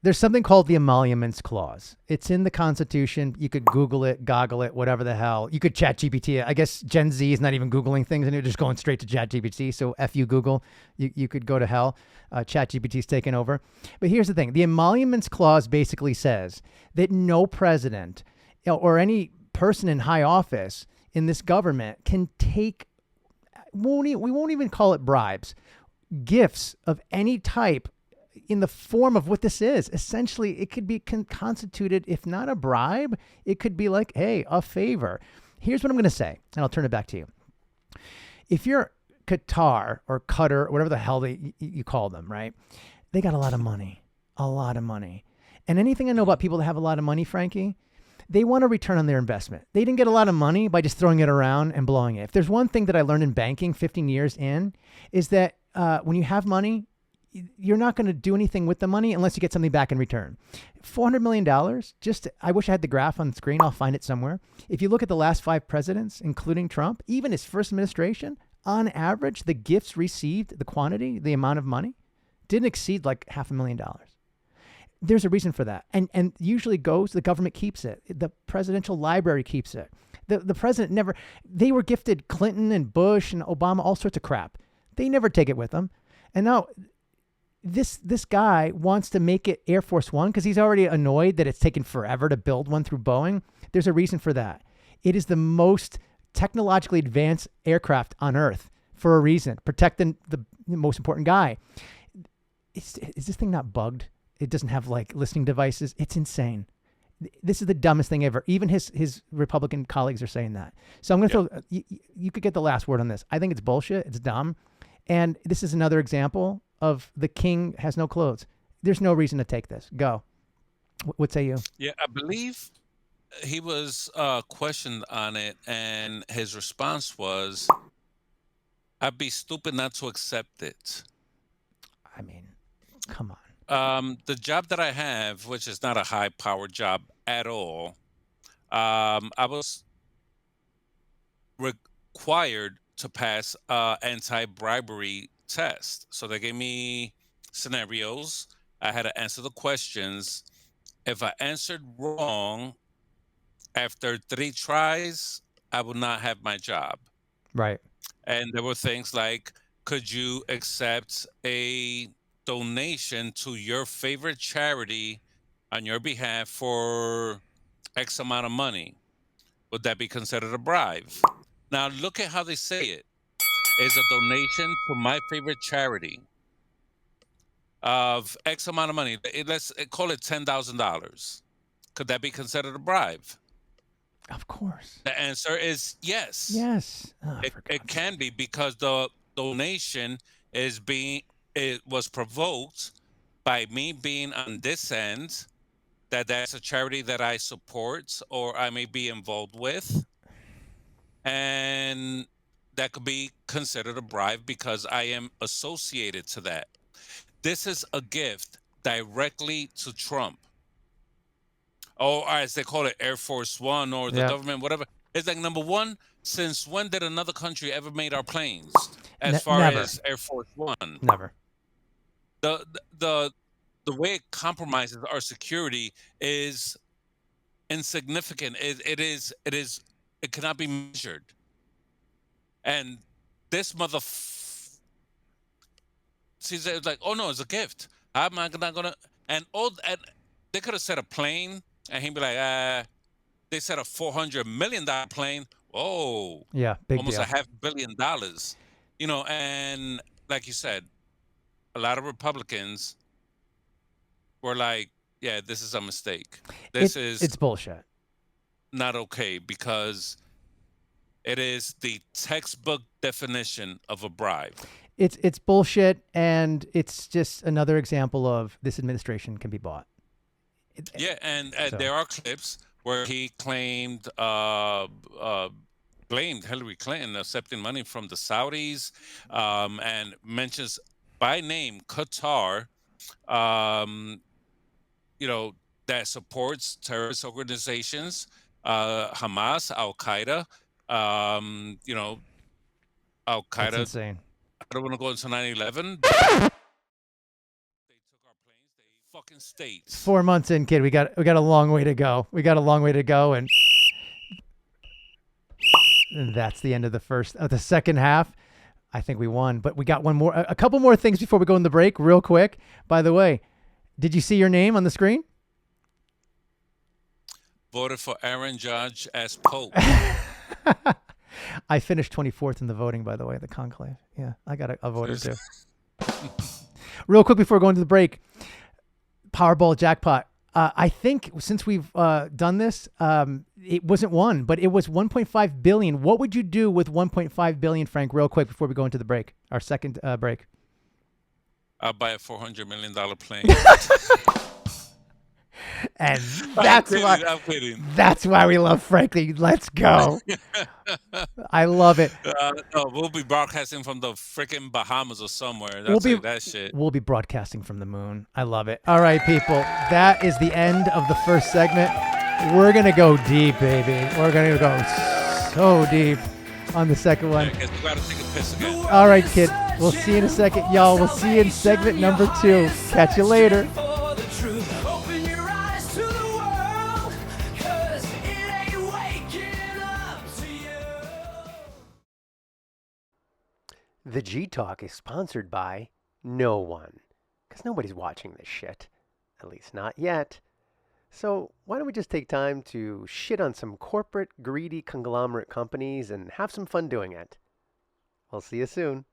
There's something called the Emoluments Clause. It's in the Constitution. You could Google it, goggle it, whatever the hell. You could chat GPT it. I guess Gen Z is not even Googling things and they're just going straight to chat GPT. So F you Google, you could go to hell. Chat GPT's taken over. But here's the thing. The Emoluments Clause basically says that no president or any person in high office in this government can take, we won't even call it bribes, gifts of any type in the form of what this is. Essentially, it could be constituted, if not a bribe, it could be like, hey, a favor. Here's what I'm going to say, and I'll turn it back to you. If you're Qatar or Qatar, whatever the hell you call them, right? They got a lot of money, a lot of money. And anything I know about people that have a lot of money, Frankie, they want a return on their investment. They didn't get a lot of money by just throwing it around and blowing it. If there's one thing that I learned in banking 15 years in, is that when you have money, you're not going to do anything with the money unless you get something back in return. $400 million, I wish I had the graph on the screen. I'll find it somewhere. If you look at the last 5 presidents, including Trump, even his first administration, on average, the gifts received, the quantity, the amount of money, didn't exceed like $500,000. There's a reason for that. And usually goes, the government keeps it. The presidential library keeps it. The president never, they were gifted Clinton and Bush and Obama, all sorts of crap. They never take it with them. And now this guy wants to make it Air Force One because he's already annoyed that it's taken forever to build one through Boeing. There's a reason for that. It is the most technologically advanced aircraft on Earth for a reason. Protecting the most important guy. Is this thing not bugged? It doesn't have like listening devices. It's insane. This is the dumbest thing ever. Even his Republican colleagues are saying that. So I'm going to throw, you could get the last word on this. I think it's bullshit. It's dumb. And this is another example of the king has no clothes. There's no reason to take this. Go. What say you? Yeah, I believe he was questioned on it, and his response was, "I'd be stupid not to accept it." I mean, come on. The job that I have, which is not a high-powered job at all, I was required to pass anti-bribery test. So they gave me scenarios. I had to answer the questions. If I answered wrong after 3 tries, I would not have my job. Right. And there were things like, could you accept a donation to your favorite charity on your behalf for X amount of money? Would that be considered a bribe? Now look at how they say it. Is a donation to my favorite charity of X amount of money. Let's call it $10,000. Could that be considered a bribe? Of course. The answer is yes. Yes. Oh, It can be, because the donation it was provoked by me being on this end, that's a charity that I support or I may be involved with. And that could be considered a bribe because I am associated to that. This is a gift directly to Trump. Or as they call it, Air Force One or the government, whatever. It's like, number one, since when did another country ever made our planes as far never. as Air Force One? Never. The way it compromises our security is insignificant. It cannot be measured. And this she said, like, oh no, it's a gift. I'm not gonna. And they could have said a plane, and he'd be like, they said a $400 million plane. Whoa, yeah, big almost deal. $500 million. And like you said, a lot of Republicans were like, yeah, this is a mistake. It's bullshit. Not okay, because it is the textbook definition of a bribe. It's bullshit, and it's just another example of this administration can be bought. And there are clips where he claimed, blamed Hillary Clinton accepting money from the Saudis, and mentions by name Qatar, that supports terrorist organizations, Hamas, Al Qaeda. Al Qaeda. That's insane. I don't want to go into 9/11. They took our planes. They fucking states. 4 months in, kid. We got a long way to go. And that's the end of the second half. I think we won, but we got a couple more things before we go in the break real quick. By the way, did you see your name on the screen? Voted for Aaron Judge as Pope. I finished 24th in the voting, by the way, the conclave. Yeah, I got a voter too. Real quick before going to the break, Powerball jackpot. I think since we've done this, it wasn't one, but it was 1.5 billion. What would you do with 1.5 billion, Frank? Real quick before we go into the break, our second break. I'll buy a $400 million plane. And I'm kidding. That's why we love Frankie. Let's go. I love it. No, we'll be broadcasting from the freaking Bahamas or somewhere. That shit. We'll be broadcasting from the moon. I love it. All right, people. That is the end of the first segment. We're going to go deep, baby. We're going to go so deep on the second one. I guess we got to take a piss again. All right, kid. We'll see you in a second. Y'all, we'll see you in segment number 2. Catch you later. The G Talk is sponsored by no one, because nobody's watching this shit, at least not yet. So why don't we just take time to shit on some corporate, greedy conglomerate companies and have some fun doing it. We'll see you soon.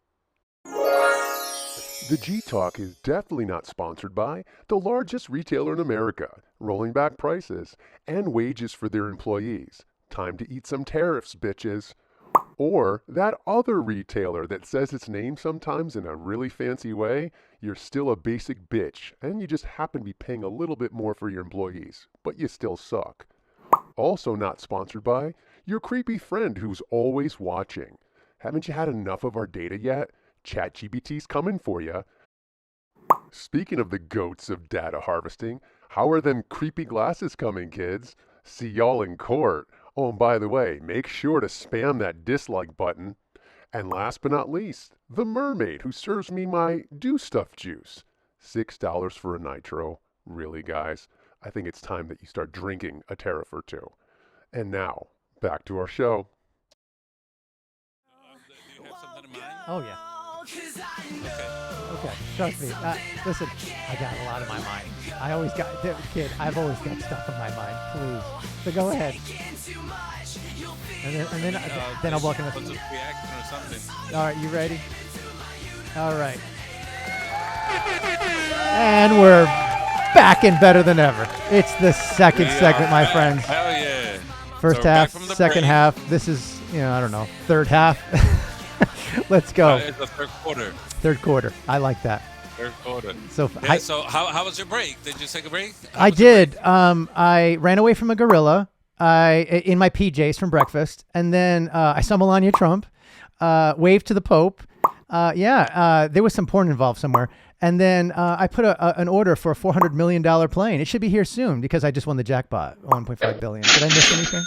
The G Talk is definitely not sponsored by the largest retailer in America, rolling back prices and wages for their employees. Time to eat some tariffs, bitches. Or that other retailer that says its name sometimes in a really fancy way. You're still a basic bitch, and you just happen to be paying a little bit more for your employees, but you still suck. Also not sponsored by your creepy friend who's always watching. Haven't you had enough of our data yet? ChatGPT's coming for you. Speaking of the goats of data harvesting, how are them creepy glasses coming, kids? See y'all in court. Oh, and by the way, make sure to spam that dislike button. And last but not least, the mermaid who serves me my do stuff juice. $6 for a nitro. Really, guys? I think it's time that you start drinking a tariff or two. And now, back to our show. Do you have something in mind? Oh, yeah. Okay. Okay, trust me. Listen, I got a lot in my mind. I've always got stuff in my mind. Please. So go ahead. And then I'll walk in with you. Reaction or something. All right, you ready? All right. And we're back and better than ever. It's the second segment, my friends. Hell yeah. First So half, back from the second break. half. This is, I don't know, third half. Let's go. It's the third quarter. Third quarter. I like that. Third quarter. So Yeah, so how was your break? Did you take a break? I did. I ran away from a gorilla. In my PJs from breakfast, and then I saw Melania Trump, waved to the Pope. There was some porn involved somewhere, and then I put an order for a $400 million plane. It should be here soon because I just won the jackpot, 1.5 billion. Did I miss anything?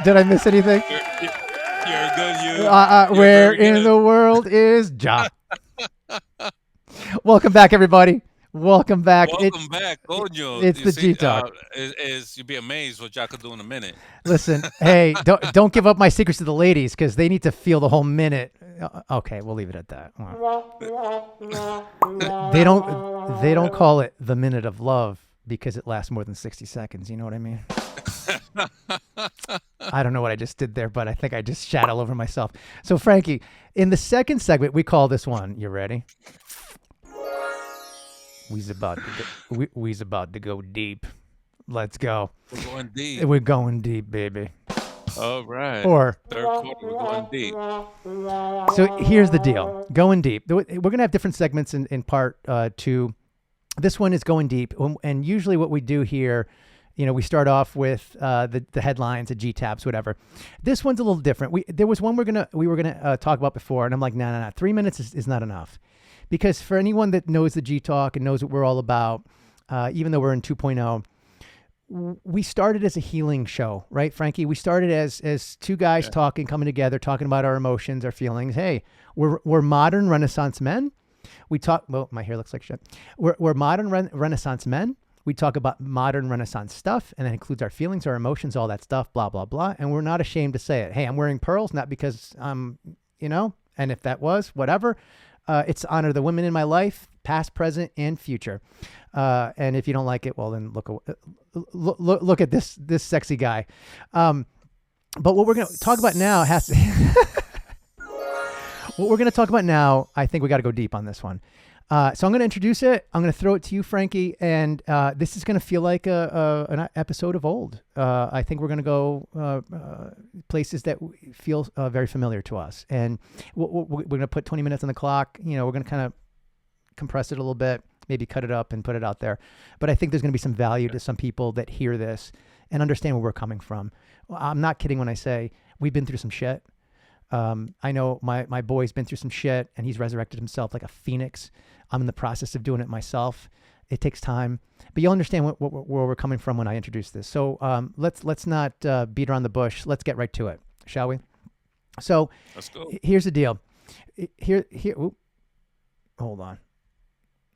Did I miss anything? You're good. Where in the world is Ja? Welcome back, everybody. Welcome back. Welcome back, Coño. It's the G Talk. You'd be amazed what y'all could do in a minute. Listen, hey, don't give up my secrets to the ladies because they need to feel the whole minute. Okay, we'll leave it at that. They don't call it the minute of love because it lasts more than 60 seconds. You know what I mean? I don't know what I just did there, but I think I just shat all over myself. So, Frankie, in the second segment, we call this one. You ready? We's about to go deep. Let's go. We're going deep. We're going deep, baby. All right. Or third quarter, we're going deep. So here's the deal. Going deep. We're going to have different segments in part 2. This one is going deep. And usually what we do here, we start off with the headlines, the G-tabs, whatever. This one's a little different. There was one we were gonna talk about before, and I'm like, no. 3 minutes is not enough. Because for anyone that knows the G-Talk and knows what we're all about, even though we're in 2.0, we started as a healing show, right, Frankie? We started as two guys talking, coming together, talking about our emotions, our feelings. Hey, we're modern Renaissance men. We talk. Well, my hair looks like shit. We're modern Renaissance men. We talk about modern Renaissance stuff, and that includes our feelings, our emotions, all that stuff, blah blah blah. And we're not ashamed to say it. Hey, I'm wearing pearls, not because I'm, and if that was whatever, it's to honor the women in my life, past, present, and future. And if you don't like it, well, then look at this sexy guy. But what we're going to talk about now has to. What we're going to talk about now, I think we got to go deep on this one. So I'm going to introduce it. I'm going to throw it to you, Frankie, and this is going to feel like an episode of old. I think we're going to go places that feel very familiar to us, and we're going to put 20 minutes on the clock. We're going to kind of compress it a little bit, maybe cut it up and put it out there. But I think there's going to be some value to some people that hear this and understand where we're coming from. I'm not kidding when I say we've been through some shit. I know my boy's been through some shit and he's resurrected himself like a phoenix. I'm in the process of doing it myself. It takes time, but you'll understand where we're coming from when I introduce this. So let's not beat around the bush. Let's get right to it, shall we? So Let's go. Here's the deal. Here. Hold on.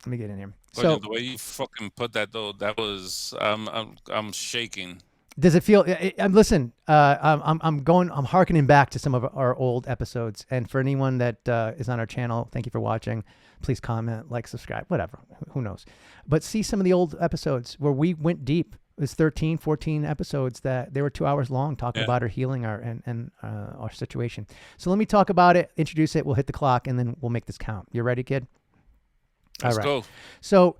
Let me get in here. So the way you fucking put that though, that was I'm shaking. Does it feel? Listen. I'm hearkening back to some of our old episodes, and for anyone that is on our channel, thank you for watching. Please comment, like, subscribe, whatever. Who knows? But see some of the old episodes where we went deep. It was 13, 14 episodes that they were 2 hours long, talking about our healing, our situation. So let me talk about it, introduce it. We'll hit the clock, and then we'll make this count. You ready, kid? Let's All right. go. So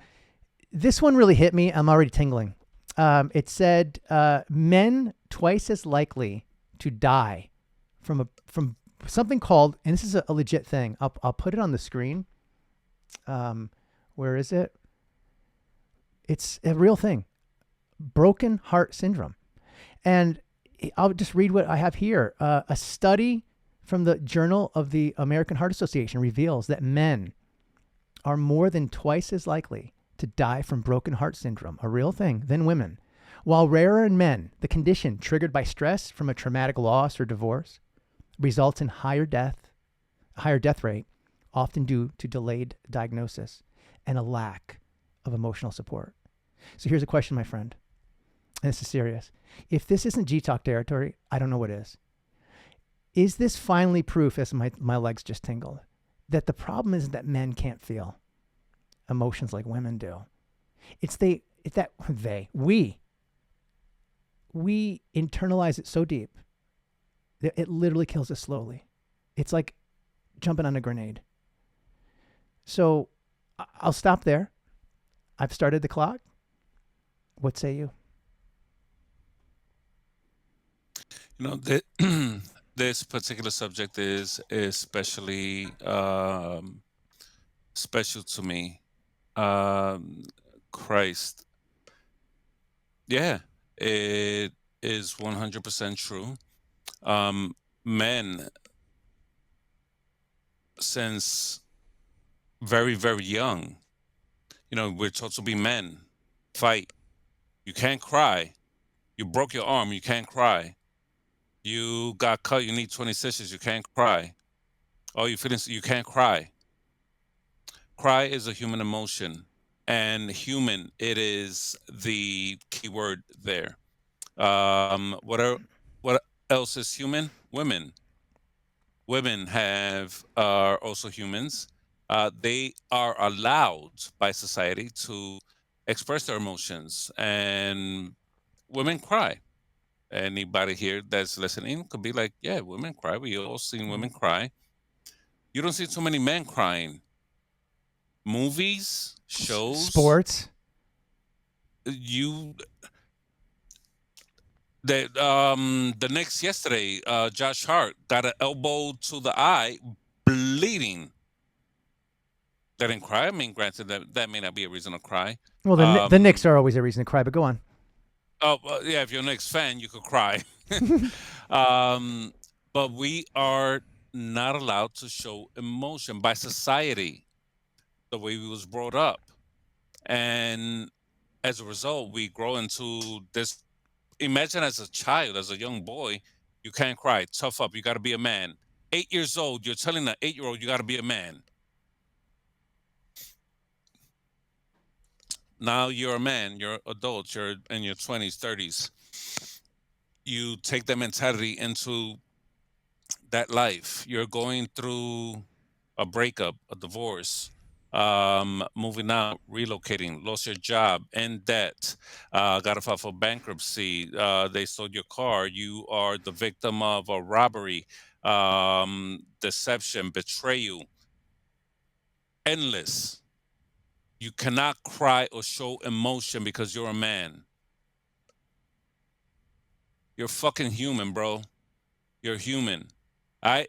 this one really hit me. I'm already tingling. It said men twice as likely to die from something called, and this is a legit thing. I'll put it on the screen. Where is it? It's a real thing. Broken heart syndrome. And I'll just read what I have here. A study from the Journal of the American Heart Association reveals that men are more than twice as likely to die from broken heart syndrome, a real thing, than women. While rarer in men, the condition triggered by stress from a traumatic loss or divorce results in higher death rate, often due to delayed diagnosis and a lack of emotional support. So here's a question, my friend, and this is serious. If this isn't G-Talk territory, I don't know what is. Is this finally proof, as my legs just tingled, that the problem isn't that men can't feel emotions like women do? We internalize it so deep that it literally kills us slowly. It's like jumping on a grenade. So I'll stop there. I've started the clock. What say you? This particular subject is especially special to me. Christ. Yeah, it is 100% true. Men, since very, very young, we're taught to be men. Fight. You can't cry. You broke your arm. You can't cry. You got cut. You need 20 stitches. You can't cry. Oh, you feeling? You can't cry. Cry is a human emotion, and human, it is the key word there. What else is human? Women. Women are also humans. They are allowed by society to express their emotions, and women cry. Anybody here that's listening could be like, yeah, women cry. We all seen women cry. You don't see too many men crying. Movies, shows, Sports. The Knicks yesterday, Josh Hart got an elbow to the eye, bleeding. They didn't cry. I mean, granted, that may not be a reason to cry. Well, the Knicks are always a reason to cry, but go on. Oh, yeah, if you're a Knicks fan, you could cry. But we are not allowed to show emotion by society, the way we was brought up. And as a result, we grow into this. Imagine as a child, as a young boy, you can't cry. Tough up. You got to be a man. 8 years old, you're telling an 8-year-old you got to be a man. Now you're a man. You're adult. You're in your 20s, 30s. You take that mentality into that life. You're going through a breakup, a divorce, moving out, relocating, lost your job, in debt, got to file for bankruptcy, they stole your car, you are the victim of a robbery, deception, betrayal, endless. You cannot cry or show emotion because you're a man. You're fucking human, bro. You're human. I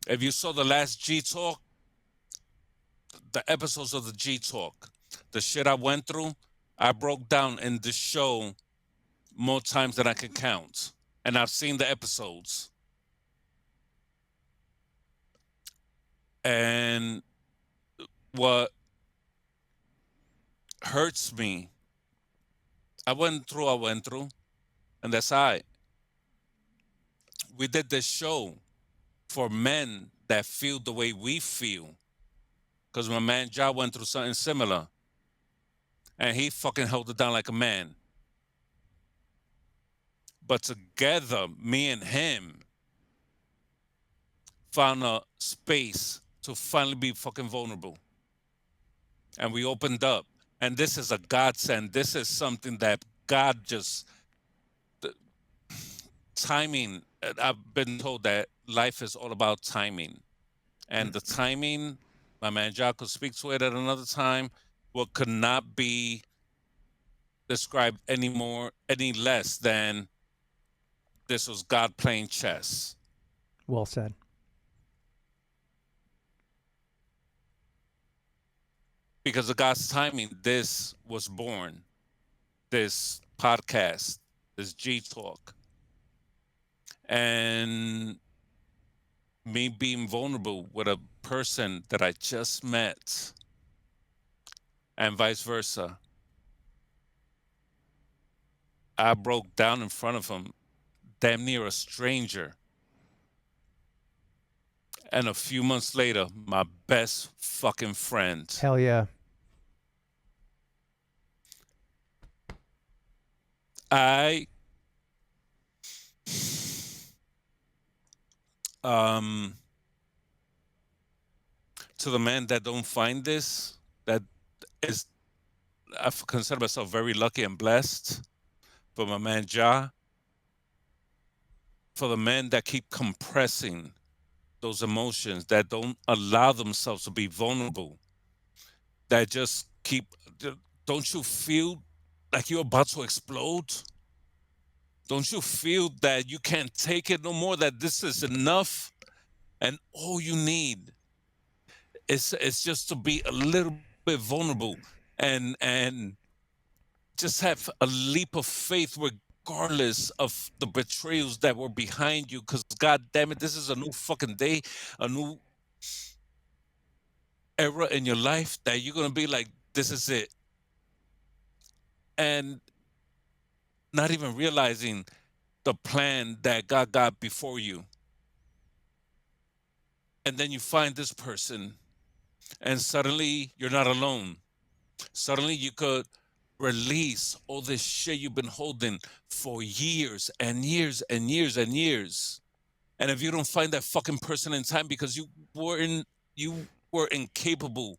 If you saw the last G Talk, the episodes of the G Talk, the shit I went through, I broke down in the show more times than I can count. And I've seen the episodes. And what hurts me, I went through, and that's all right. We did this show for men that feel the way we feel. Because my man Ja went through something similar. And he fucking held it down like a man. But together, me and him found a space to finally be fucking vulnerable. And we opened up. And this is a godsend. This is something that God just timing. I've been told that life is all about timing. And the timing, my man John could speak to it at another time, what could not be described any less than this was God playing chess. Well said. Because of God's timing, this was born. This podcast, this G Talk. And me being vulnerable with a person that I just met, and vice versa. I broke down in front of him, damn near a stranger. And a few months later, my best fucking friend. Hell yeah. I to the men that don't find this, that is, I consider myself very lucky and blessed. For my man Ja, for the men that keep compressing those emotions, that don't allow themselves to be vulnerable, that just keep, don't you feel like you're about to explode? Don't you feel that you can't take it no more, that this is enough? And all you need is just to be a little bit vulnerable and just have a leap of faith regardless of the betrayals that were behind you. Because God damn it, this is a new fucking day, a new era in your life that you're gonna be like, this is it. And not even realizing the plan that God got before you. And then you find this person, and suddenly you're not alone. Suddenly you could release all this shit you've been holding for years and years and years and years. And if you don't find that fucking person in time because you were incapable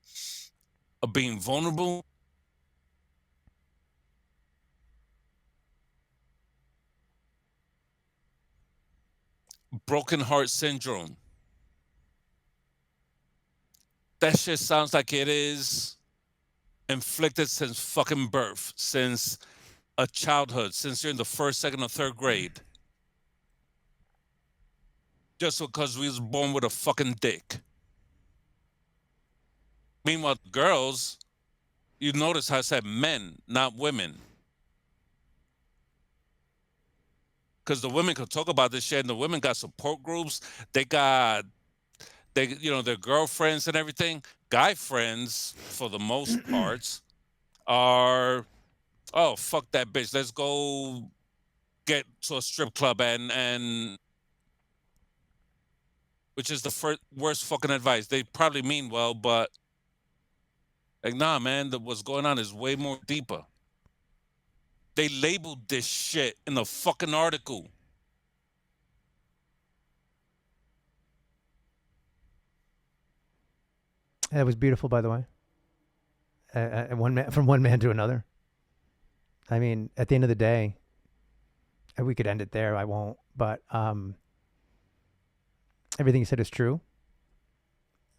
of being vulnerable, broken heart syndrome. That shit sounds like it is inflicted since fucking birth, since a childhood, since you're in the first, second, or third grade. Just because we was born with a fucking dick. Meanwhile, girls, you notice how I said men, not women. Because the women could talk about this shit, and the women got support groups. They got their girlfriends and everything. Guy friends, for the most parts, are, oh, fuck that bitch. Let's go get to a strip club and which is the worst fucking advice. They probably mean well, but like, nah, man, what's going on is way more deeper. They labeled this shit in the fucking article. That was beautiful, by the way. From one man to another. I mean, at the end of the day, we could end it there. I won't. But everything you said is true.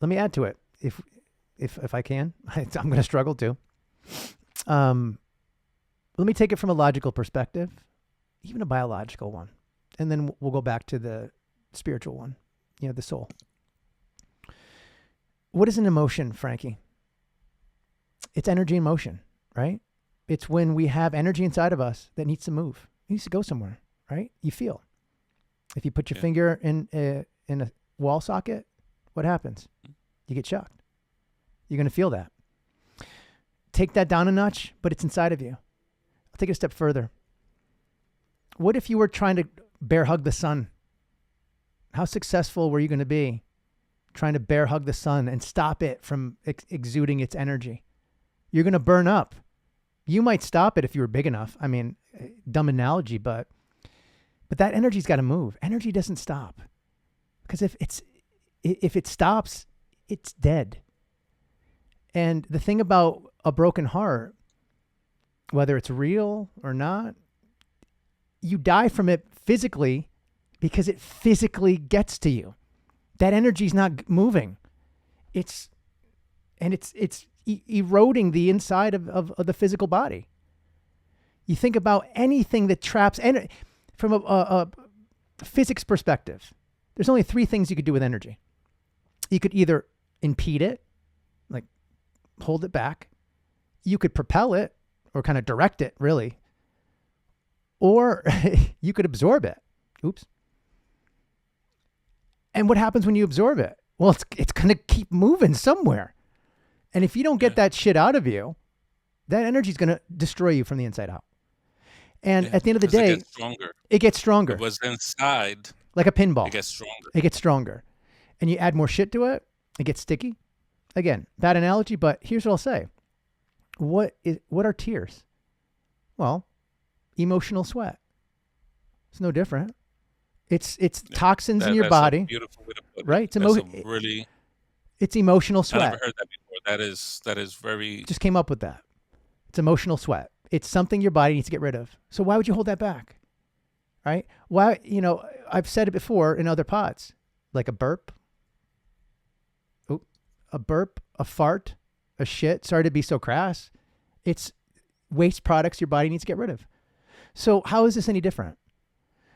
Let me add to it, if I can. I'm going to struggle to. Let me take it from a logical perspective, even a biological one, and then we'll go back to the spiritual one. The soul. What is an emotion, Frankie? It's energy in motion, right? It's when we have energy inside of us that needs to move. It needs to go somewhere, right? You feel. If you put your finger in a wall socket, what happens? You get shocked. You're going to feel that. Take that down a notch, but it's inside of you. I'll take it a step further. What if you were trying to bear hug the sun? How successful were you going to be trying to bear hug the sun and stop it from exuding its energy? You're going to burn up. You might stop it if you were big enough. I mean, dumb analogy, but that energy's got to move. Energy doesn't stop, because if it stops, it's dead. And the thing about a broken heart, whether it's real or not, you die from it physically because it physically gets to you. That energy's not moving. It's eroding the inside of the physical body. You think about anything that traps energy from a physics perspective. There's only three things you could do with energy. You could either impede it, like hold it back. You could propel it, or kind of direct it, really. Or you could absorb it. Oops. And what happens when you absorb it? Well, it's going to keep moving somewhere. And if you don't get that shit out of you, that energy is going to destroy you from the inside out. And at the end of the day, it gets stronger. It was inside. Like a pinball. It gets stronger. It gets stronger. And you add more shit to it, it gets sticky. Again, bad analogy, but here's what I'll say. What are tears? Well, emotional sweat. It's no different. It's toxins in your body. Beautiful way to put it. Right? It's emotional sweat. I never heard that before. That is very... Just came up with that. It's emotional sweat. It's something your body needs to get rid of. So why would you hold that back? Right? Why, I've said it before in other pods, like a burp, a fart, a shit. Sorry to be so crass. It's waste products your body needs to get rid of. So how is this any different?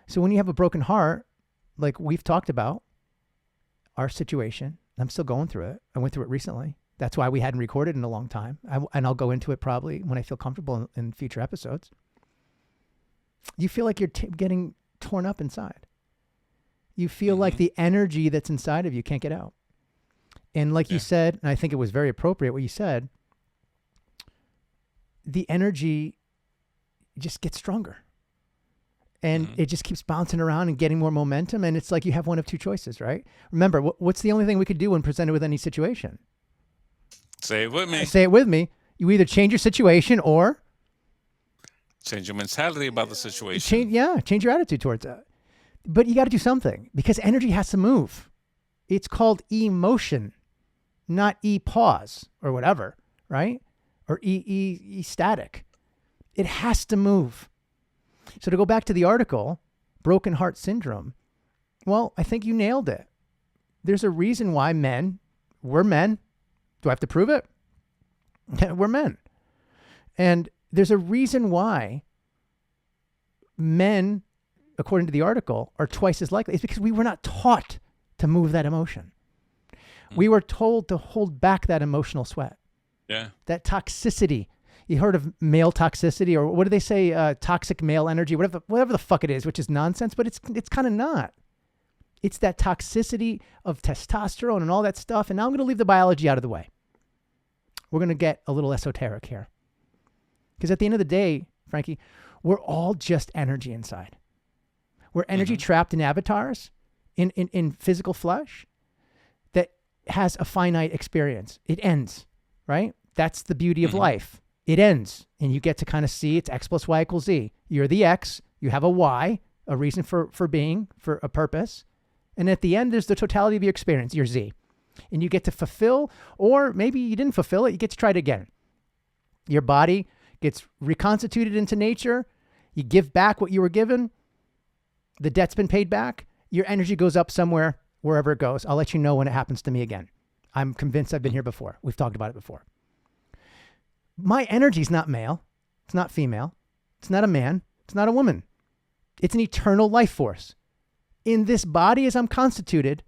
So when you have a broken heart, like we've talked about, our situation, I'm still going through it. I went through it recently. That's why we hadn't recorded in a long time. And I'll go into it probably when I feel comfortable in future episodes. You feel like you're getting torn up inside. You feel like the energy that's inside of you can't get out. And like you said, and I think it was very appropriate what you said, the energy just gets stronger. And it just keeps bouncing around and getting more momentum. And it's like you have one of two choices, right? Remember, what's the only thing we could do when presented with any situation? Say it with me. Say it with me. You either change your situation or... change your mentality about the situation. Change your attitude towards it. But you got to do something because energy has to move. It's called emotion, not pause or whatever, right? Or static. It has to move. So to go back to the article, broken heart syndrome, well, I think you nailed it. There's a reason why we're men. Do I have to prove it? We're men. And there's a reason why men, according to the article, are twice as likely. It's because we were not taught to move that emotion. We were told to hold back that emotional sweat. Yeah. That toxicity. You heard of male toxicity, or what do they say? Toxic male energy, whatever the fuck it is, which is nonsense, but it's kind of not. It's that toxicity of testosterone and all that stuff. And now I'm going to leave the biology out of the way. We're going to get a little esoteric here. Because at the end of the day, Frankie, we're all just energy inside. We're energy trapped in avatars, in physical flesh that has a finite experience. It ends, right? That's the beauty of life. It ends. And you get to kind of see it's X plus Y equals Z. You're the X. You have a Y, a reason for being, for a purpose. And at the end, there's the totality of your experience, your Z. And you get to fulfill, or maybe you didn't fulfill it, you get to try it again. Your body gets reconstituted into nature. You give back what you were given. The debt's been paid back. Your energy goes up somewhere, wherever it goes. I'll let you know when it happens to me again. I'm convinced I've been here before. We've talked about it before. My energy is not male. It's not female. It's not a man. It's not a woman. It's an eternal life force. In this body as I'm constituted,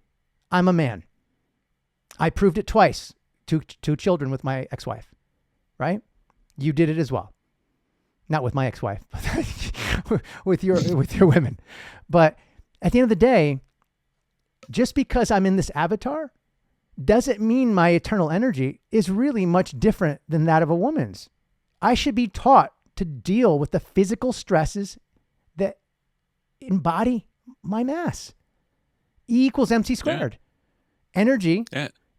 I'm a man. I proved it twice. Two children with my ex-wife, right? You did it as well. Not with my ex-wife, but with your women. But at the end of the day, just because I'm in this avatar doesn't mean my eternal energy is really much different than that of a woman's. I should be taught to deal with the physical stresses that embody my mass. E equals mc squared. Energy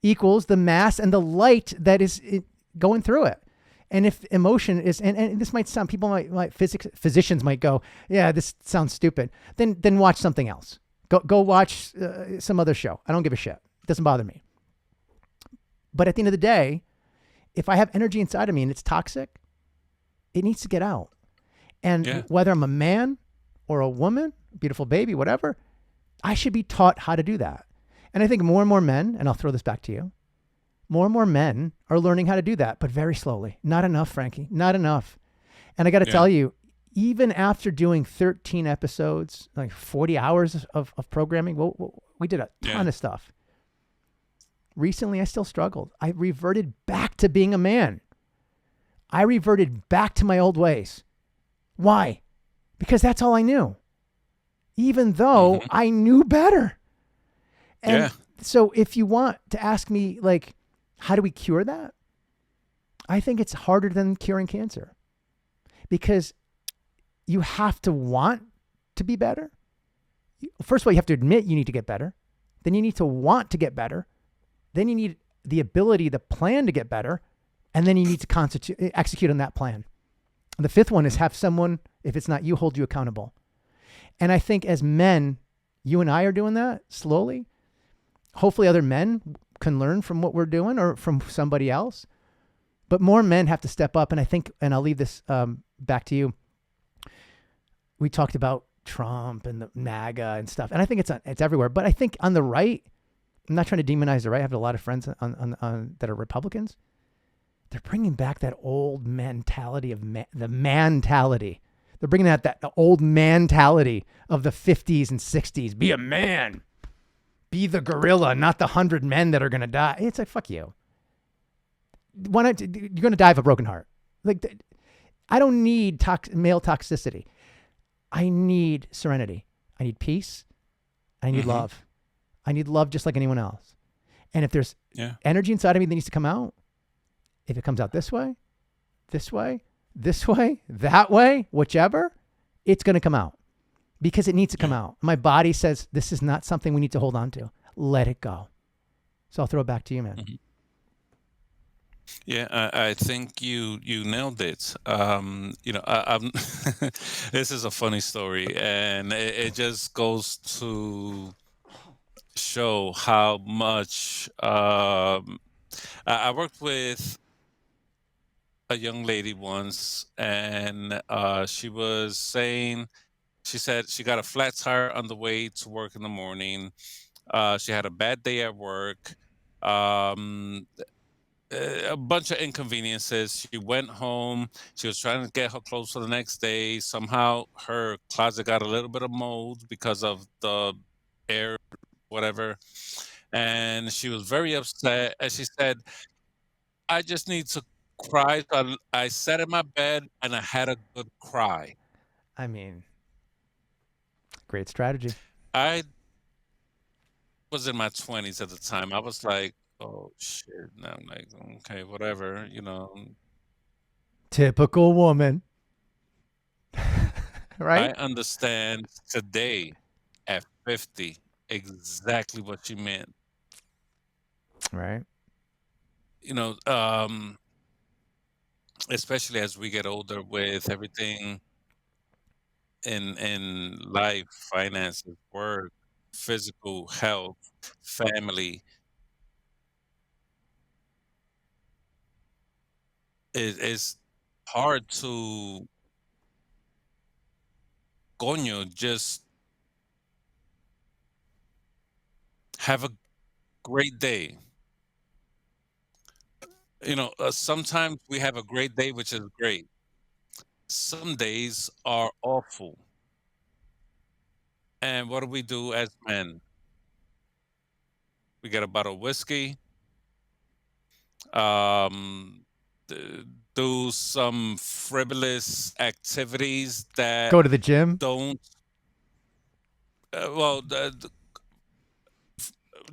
equals the mass and the light that is going through it. And if emotion is, and this might sound, people physicians might go, yeah, this sounds stupid. Then watch something else. Go watch some other show. I don't give a shit. It doesn't bother me. But at the end of the day, if I have energy inside of me and it's toxic, it needs to get out. And whether I'm a man or a woman, beautiful baby, whatever, I should be taught how to do that. And I think more and more men, and I'll throw this back to you, more and more men are learning how to do that, but very slowly. Not enough, Frankie, not enough. And I got to tell you, even after doing 13 episodes, like 40 hours of programming, we did a ton of stuff. Recently, I still struggled. I reverted back to being a man. I reverted back to my old ways. Why? Because that's all I knew. Even though I knew better. And so if you want to ask me, like, how do we cure that? I think it's harder than curing cancer. Because you have to want to be better. First of all, you have to admit you need to get better. Then you need to want to get better. Then you need the ability, the plan to get better. And then you need to execute on that plan. And the fifth one is have someone, if it's not you, hold you accountable. And I think as men, you and I are doing that slowly. Hopefully other men can learn from what we're doing or from somebody else. But more men have to step up. And I think, and I'll leave this back to you. We talked about Trump and the MAGA and stuff. And I think it's everywhere. But I think on the right, I'm not trying to demonize the right. I have a lot of friends on that are Republicans. They're bringing back that old mentality of the mantality. They're bringing that old mentality of the 50s and 60s. Be a man. Be the gorilla, not the 100 men that are going to die. It's like, fuck you. You're going to die of a broken heart. Like, I don't need male toxicity. I need serenity. I need peace. I need love. I need love just like anyone else. And if there's energy inside of me that needs to come out, if it comes out this way, this way, this way, that way, whichever, it's going to come out because it needs to come out. My body says, this is not something we need to hold on to. Let it go. So I'll throw it back to you, man. Yeah, I think you nailed it. I'm this is a funny story, and it just goes to show how much I worked with a young lady once, and she said she got a flat tire on the way to work in the morning. She had a bad day at work. A bunch of inconveniences. She went home. She was trying to get her clothes for the next day. Somehow her closet got a little bit of mold because of the air, whatever. And she was very upset. And she said, I just need to cry. So I sat in my bed and I had a good cry. I mean, great strategy. I was in my 20s at the time. I was like, oh shit. Now I'm like, okay, whatever, you know. Typical woman. I Right? understand today at 50 exactly what she meant. Right. You know, especially as we get older with everything in life, finances, work, physical health, family. It's hard to coño, just have a great day. You know, sometimes we have a great day, which is great. Some days are awful. And what do we do as men? We get a bottle of whiskey, um, d- do some frivolous activities that Go to the gym. don't. Well, the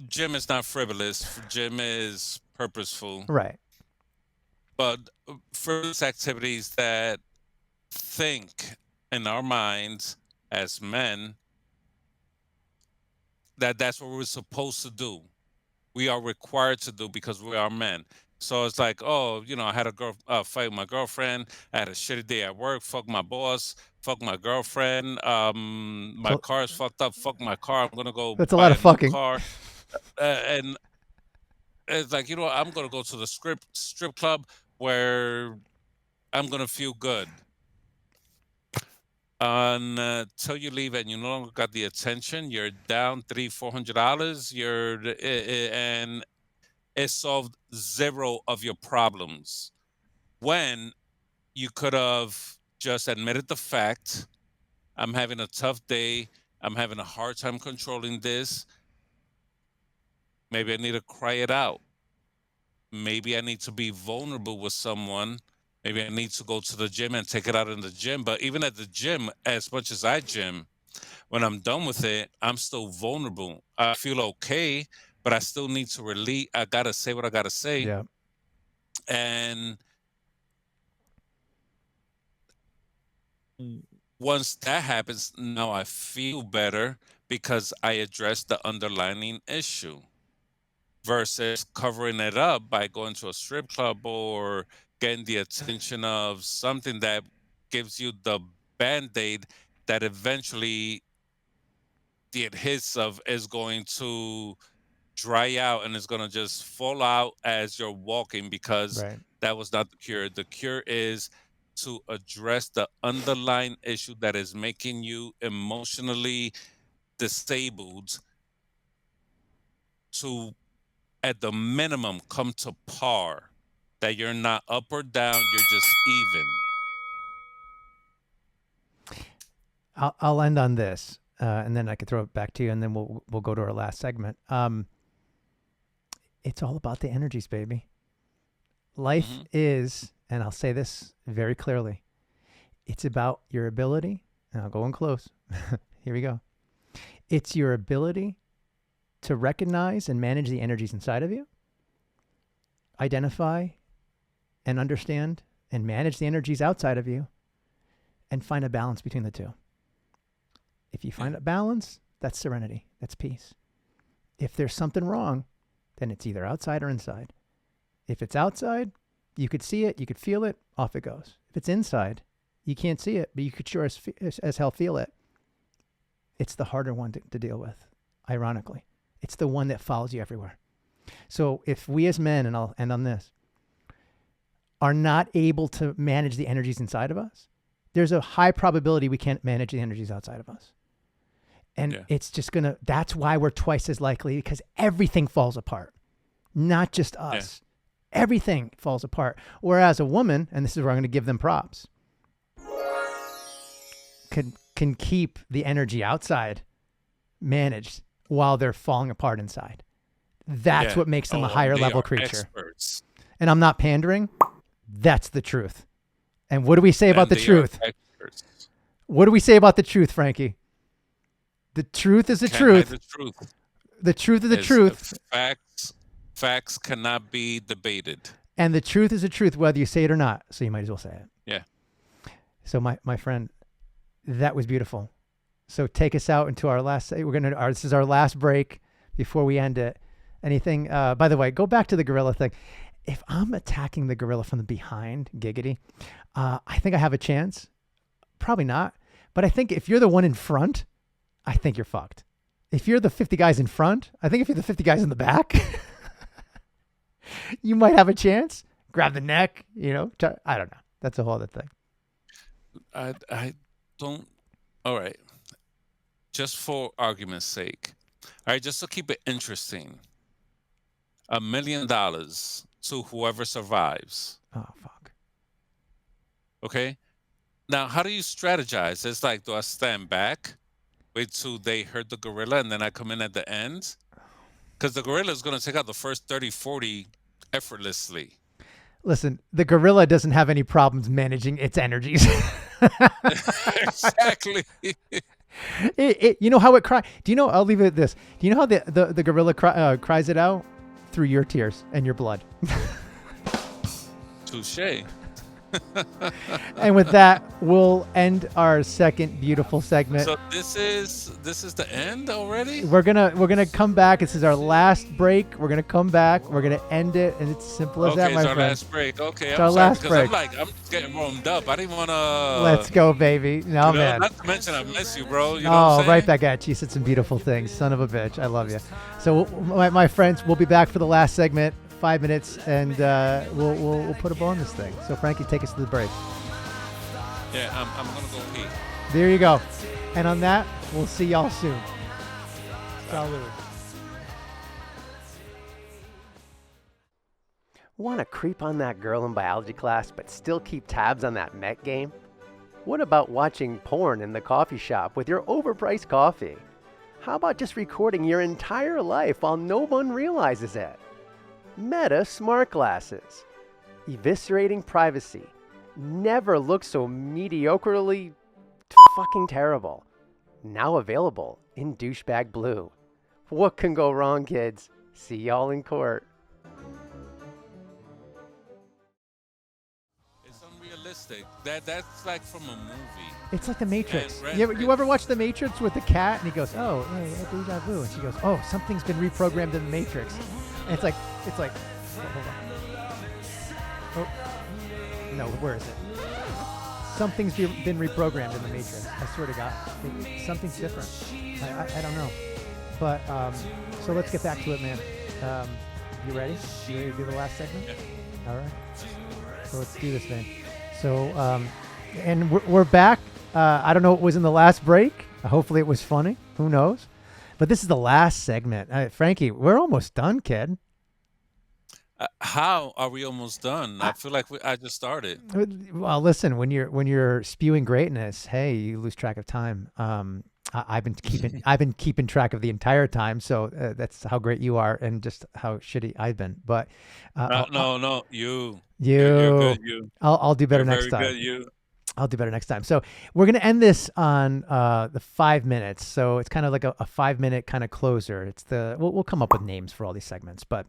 gym is not frivolous. Gym is purposeful. Right. But frivolous activities that think in our minds as men that that's what we're supposed to do. We are required to do because we are men. So it's like, oh, you know, I had a girl fight with my girlfriend. I had a shitty day at work. Fuck my boss. Fuck my girlfriend. My So car is fucked up. Fuck my car. I'm gonna go that's a lot buy of a new fucking. car. And it's like, you know what? I'm gonna go to the strip club where I'm gonna feel good. Until you leave and you no longer got the attention, you're down $300-400. And it solved zero of your problems. When you could have just admitted the fact, I'm having a tough day. I'm having a hard time controlling this. Maybe I need to cry it out. Maybe I need to be vulnerable with someone. Maybe I need to go to the gym and take it out in the gym. But even at the gym, as much as I gym, when I'm done with it, I'm still vulnerable. I feel okay, but I still need to release. I gotta say what I gotta say. Yeah. And once that happens, now I feel better because I addressed the underlying issue versus covering it up by going to a strip club or getting the attention of something that gives you the band-aid that eventually the adhesive is going to dry out and it's going to just fall out as you're walking because Right. that was not the cure. The cure is to address the underlying issue that is making you emotionally disabled to, at the minimum, come to par, that you're not up or down, you're just even. I'll end on this, and then I can throw it back to you, and then we'll go to our last segment. It's all about the energies, baby. Life Mhm. is, and I'll say this very clearly, it's about your ability, and I'll go in close. Here we go. It's your ability to recognize and manage the energies inside of you, identify and understand and manage the energies outside of you, and find a balance between the two. If you find a balance, that's serenity, that's peace. If there's something wrong, then it's either outside or inside. If it's outside, you could see it, you could feel it, off it goes. If it's inside, you can't see it, but you could sure as hell feel it. It's the harder one to deal with, ironically. It's the one that follows you everywhere. So if we as men, and I'll end on this, are not able to manage the energies inside of us, there's a high probability we can't manage the energies outside of us. And it's just that's why we're twice as likely, because everything falls apart, not just us. Yeah. Everything falls apart. Whereas a woman, and this is where I'm going to give them props, can keep the energy outside managed while they're falling apart inside. That's what makes them a higher level creature. Experts. And I'm not pandering. That's the truth. And what do we say about the truth? What do we say about the truth, Frankie? The truth is the truth. The truth is the truth. Facts cannot be debated. And the truth is the truth, whether you say it or not. So you might as well say it. Yeah. So my friend, that was beautiful. So take us out into our last. This is our last break before we end it. Anything? By the way, go back to the gorilla thing. If I'm attacking the gorilla from the behind, giggity, I think I have a chance. Probably not. But I think if you're the one in front, I think you're fucked. If you're the 50 guys in front, I think if you're the 50 guys in the back, you might have a chance. Grab the neck, I don't know. That's a whole other thing. I don't. All right. Just for argument's sake. All right. Just to keep it interesting. $1 million to whoever survives. Oh, fuck. Okay. Now, how do you strategize? It's like, do I stand back, wait till they hurt the gorilla, and then I come in at the end? Because the gorilla is going to take out the first 30, 40 effortlessly. Listen, the gorilla doesn't have any problems managing its energies. Exactly. You know how it cries? Do you know? I'll leave it at this. Do you know how the gorilla cries it out? Through your tears and your blood. Touche. And with that, we'll end our second beautiful segment. So this is the end already? We're gonna come back. This is our last break. We're gonna come back. We're gonna end it, and it's simple as that, my it's our friend. last break. Okay, It's our last break. I'm just getting warmed up. I didn't want to. Let's go, baby. No, man. Not to mention I miss you, bro. You know what I'm saying? Right back at you. You said some beautiful things. Son of a bitch. I love you. So, my friends, we'll be back for the last segment. 5 minutes, and we'll put a bow on this thing. So, Frankie, take us to the break. Yeah, I'm gonna go pee. There you go. And on that, we'll see y'all soon. Salud. Want to creep on that girl in biology class but still keep tabs on that Met game? What about watching porn in the coffee shop with your overpriced coffee? How about just recording your entire life while no one realizes it? Meta smart glasses. Eviscerating privacy. Never looked so mediocrely fucking terrible. Now available in douchebag blue. What can go wrong, kids? See y'all in court. It's unrealistic. That's like from a movie. It's like The Matrix. And You ever watch The Matrix with the cat? And he goes, oh, hey, deja vu. And she goes, oh, something's been reprogrammed in The Matrix. And it's like, oh, hold on. Oh, no, where is it? Something's been reprogrammed in The Matrix. I swear to God. Something's different. I don't know. But, so let's get back to it, man. You ready? You ready to do the last segment? Yeah. All right. So let's do this, man. So, and we're back. I don't know what was in the last break. Hopefully it was funny. Who knows? But this is the last segment. Frankie, we're almost done, kid. How are we almost done? I feel like I just started. Well, listen, when you're spewing greatness, hey, you lose track of time. I've been keeping track of the entire time, so that's how great you are and just how shitty I've been. But No, you. You're good. You. I'll do better You're next very time. Good, you. I'll do better next time. So we're going to end this on the 5 minutes. So it's kind of like a 5 minute kind of closer. It's we'll come up with names for all these segments. But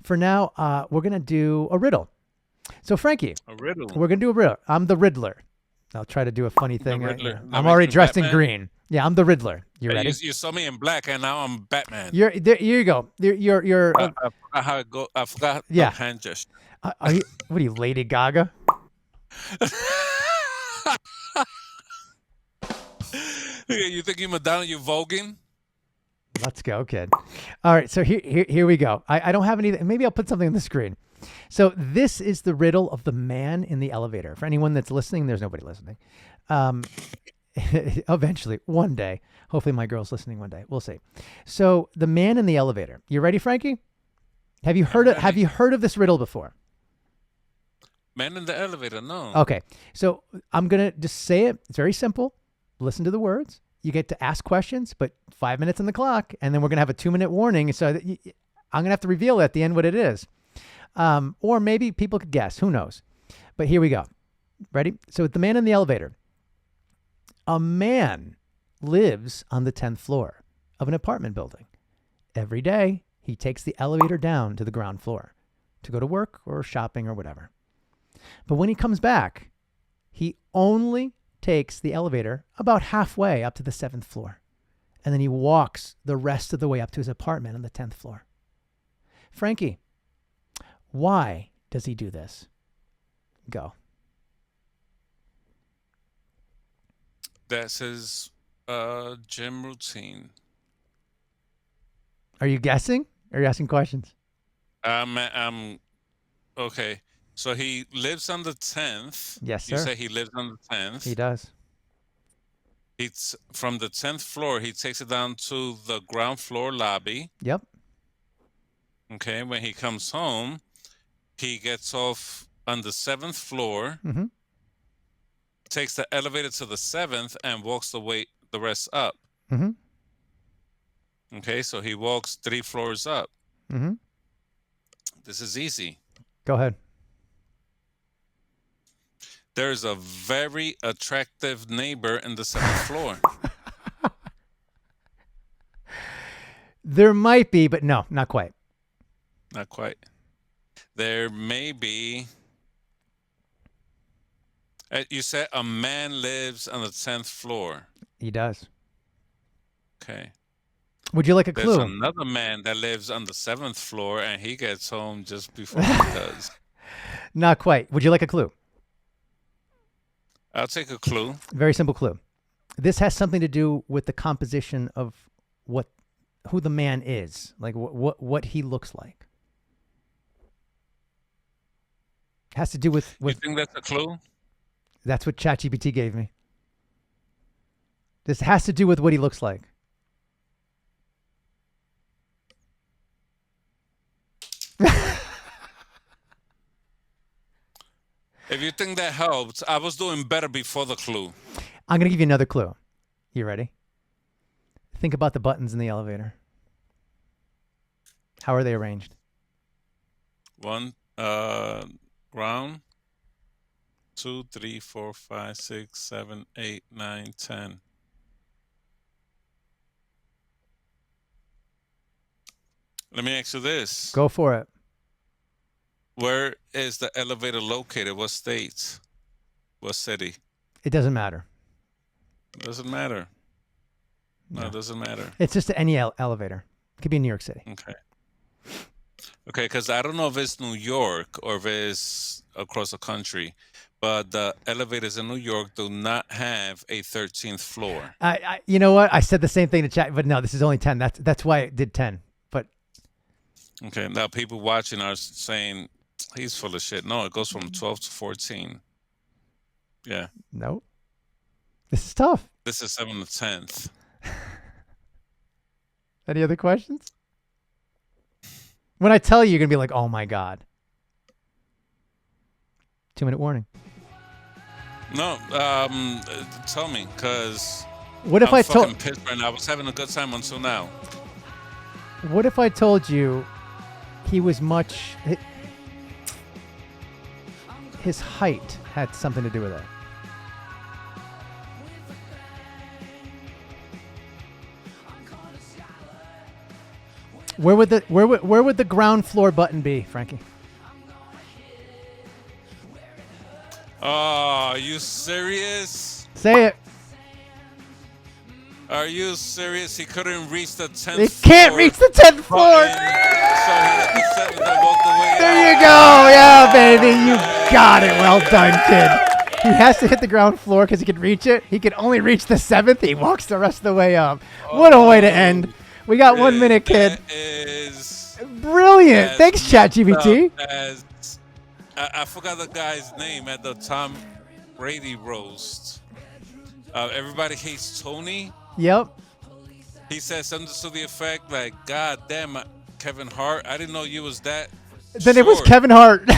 for now, we're going to do a riddle. So Frankie, A riddle. we're going to do a riddle. I'm the Riddler. I'll try to do a funny thing. Riddler. I'm That already makes you dressed in Batman? green. Yeah, I'm the Riddler. You ready? You saw me in black, and now I'm Batman. Here you go. You're I forgot how it go. I forgot Yeah. the hand gesture. are you, what are you, Lady Gaga? You think you're Madonna? You voguing? Let's go, kid. All right, so here we go. I don't have any. Maybe I'll put something on the screen. So this is the riddle of the man in the elevator. For anyone that's listening, there's nobody listening. Eventually, one day. Hopefully my girl's listening one day. We'll see. So the man in the elevator. You ready, Frankie? Have you heard of this riddle before? Man in the elevator? No. Okay. So I'm going to just say it. It's very simple. Listen to the words. You get to ask questions, but 5 minutes on the clock, and then we're going to have a 2-minute warning. So that I'm going to have to reveal at the end what it is. Or maybe people could guess. Who knows? But here we go. Ready? So the man in the elevator. A man lives on the 10th floor of an apartment building. Every day, he takes the elevator down to the ground floor to go to work or shopping or whatever. But when he comes back, he only takes the elevator about halfway up to the 7th floor. And then he walks the rest of the way up to his apartment on the 10th floor. Frankie, why does he do this? Go. That's his gym routine. Are you guessing? Or are you asking questions? Okay. So he lives on the 10th. Yes, sir. You say he lives on the 10th. He does. It's from the 10th floor. He takes it down to the ground floor lobby. Yep. Okay. When he comes home, he gets off on the 7th floor, Mm-hmm. takes the elevator to the 7th, and walks the rest up. Mm-hmm. Okay. So he walks 3 floors up. Mm-hmm. This is easy. Go ahead. There's a very attractive neighbor in the 7th floor. There might be, but no, not quite. Not quite. There may be. You said a man lives on the 10th floor. He does. Okay. Would you like a There's clue? another man that lives on the 7th floor, and he gets home just before he does. Not quite. Would you like a clue? I'll take a clue. Very simple clue. This has something to do with the composition of who the man is, like what he looks like. Has to do with You think that's a clue? That's what ChatGPT gave me. This has to do with what he looks like. If you think that helps, I was doing better before the clue. I'm going to give you another clue. You ready? Think about the buttons in the elevator. How are they arranged? 1, ground. 2, 3, 4, 5, 6, 7, 8, 9, 10. Let me ask you this. Go for it. Where is the elevator located? What state? What city? It doesn't matter. Doesn't matter. No, it doesn't matter. It's just any elevator. It could be in New York City. Okay. Okay, because I don't know if it's New York or if it's across the country, but the elevators in New York do not have a 13th floor. You know what? I said the same thing to chat, but no, this is only 10. That's why it did 10. But Okay, now people watching are saying he's full of shit. No, it goes from 12 to 14. Yeah. no, this is tough. This is 7 to 10th. Any other questions? When I tell you, you're gonna be like, "Oh my god!" 2-minute warning. No, tell me, because What if I'm I told? fucking pissed right now. I was having a good time until now. What if I told you he was his height had something to do with it? Where would the ground floor button be, Frankie? Oh, are you serious? Say it. Are you serious? He couldn't reach the 10th They floor. can't reach the 10th floor. So he hit the 7th and walked away. There you go. Yeah, baby. You got it. Well done, kid. He has to hit the ground floor because he can reach it. He can only reach the 7th. He walks the rest of the way up. What a way to end. We got 1 minute, kid. That is Brilliant. Thanks, ChatGPT. I forgot the guy's name at the Tom Brady roast. Everybody hates Tony. Yep. He said something to the effect like, "God damn, Kevin Hart, I didn't know you was that." Then it was short." Kevin Hart.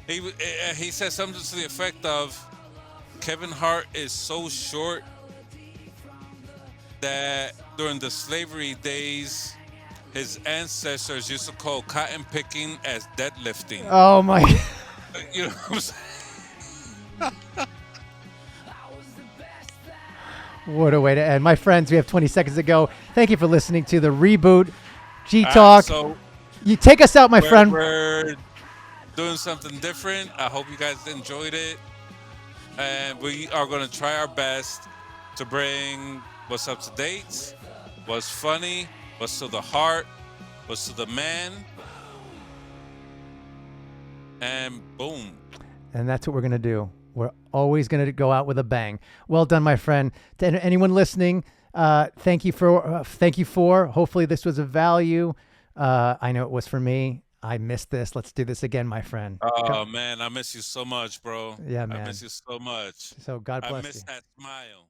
He said something to the effect of, "Kevin Hart is so short that during the slavery days, his ancestors used to call cotton picking as deadlifting." Oh my. You know what I'm saying? What a way to end. My friends, we have 20 seconds to go. Thank you for listening to the Reboot G All right, Talk. so You take us out, my friend. we're doing something different. I hope you guys enjoyed it. And we are going to try our best to bring what's up to date, what's funny, what's to the heart, what's to the man. And boom. And that's what we're going to do. We're always going to go out with a bang. Well done, my friend. To anyone listening, thank you for. Hopefully this was of value. I know it was for me. I missed this. Let's do this again, my friend. Oh, man, I miss you so much, bro. Yeah, man. I miss you so much. So God bless I miss you. that smile.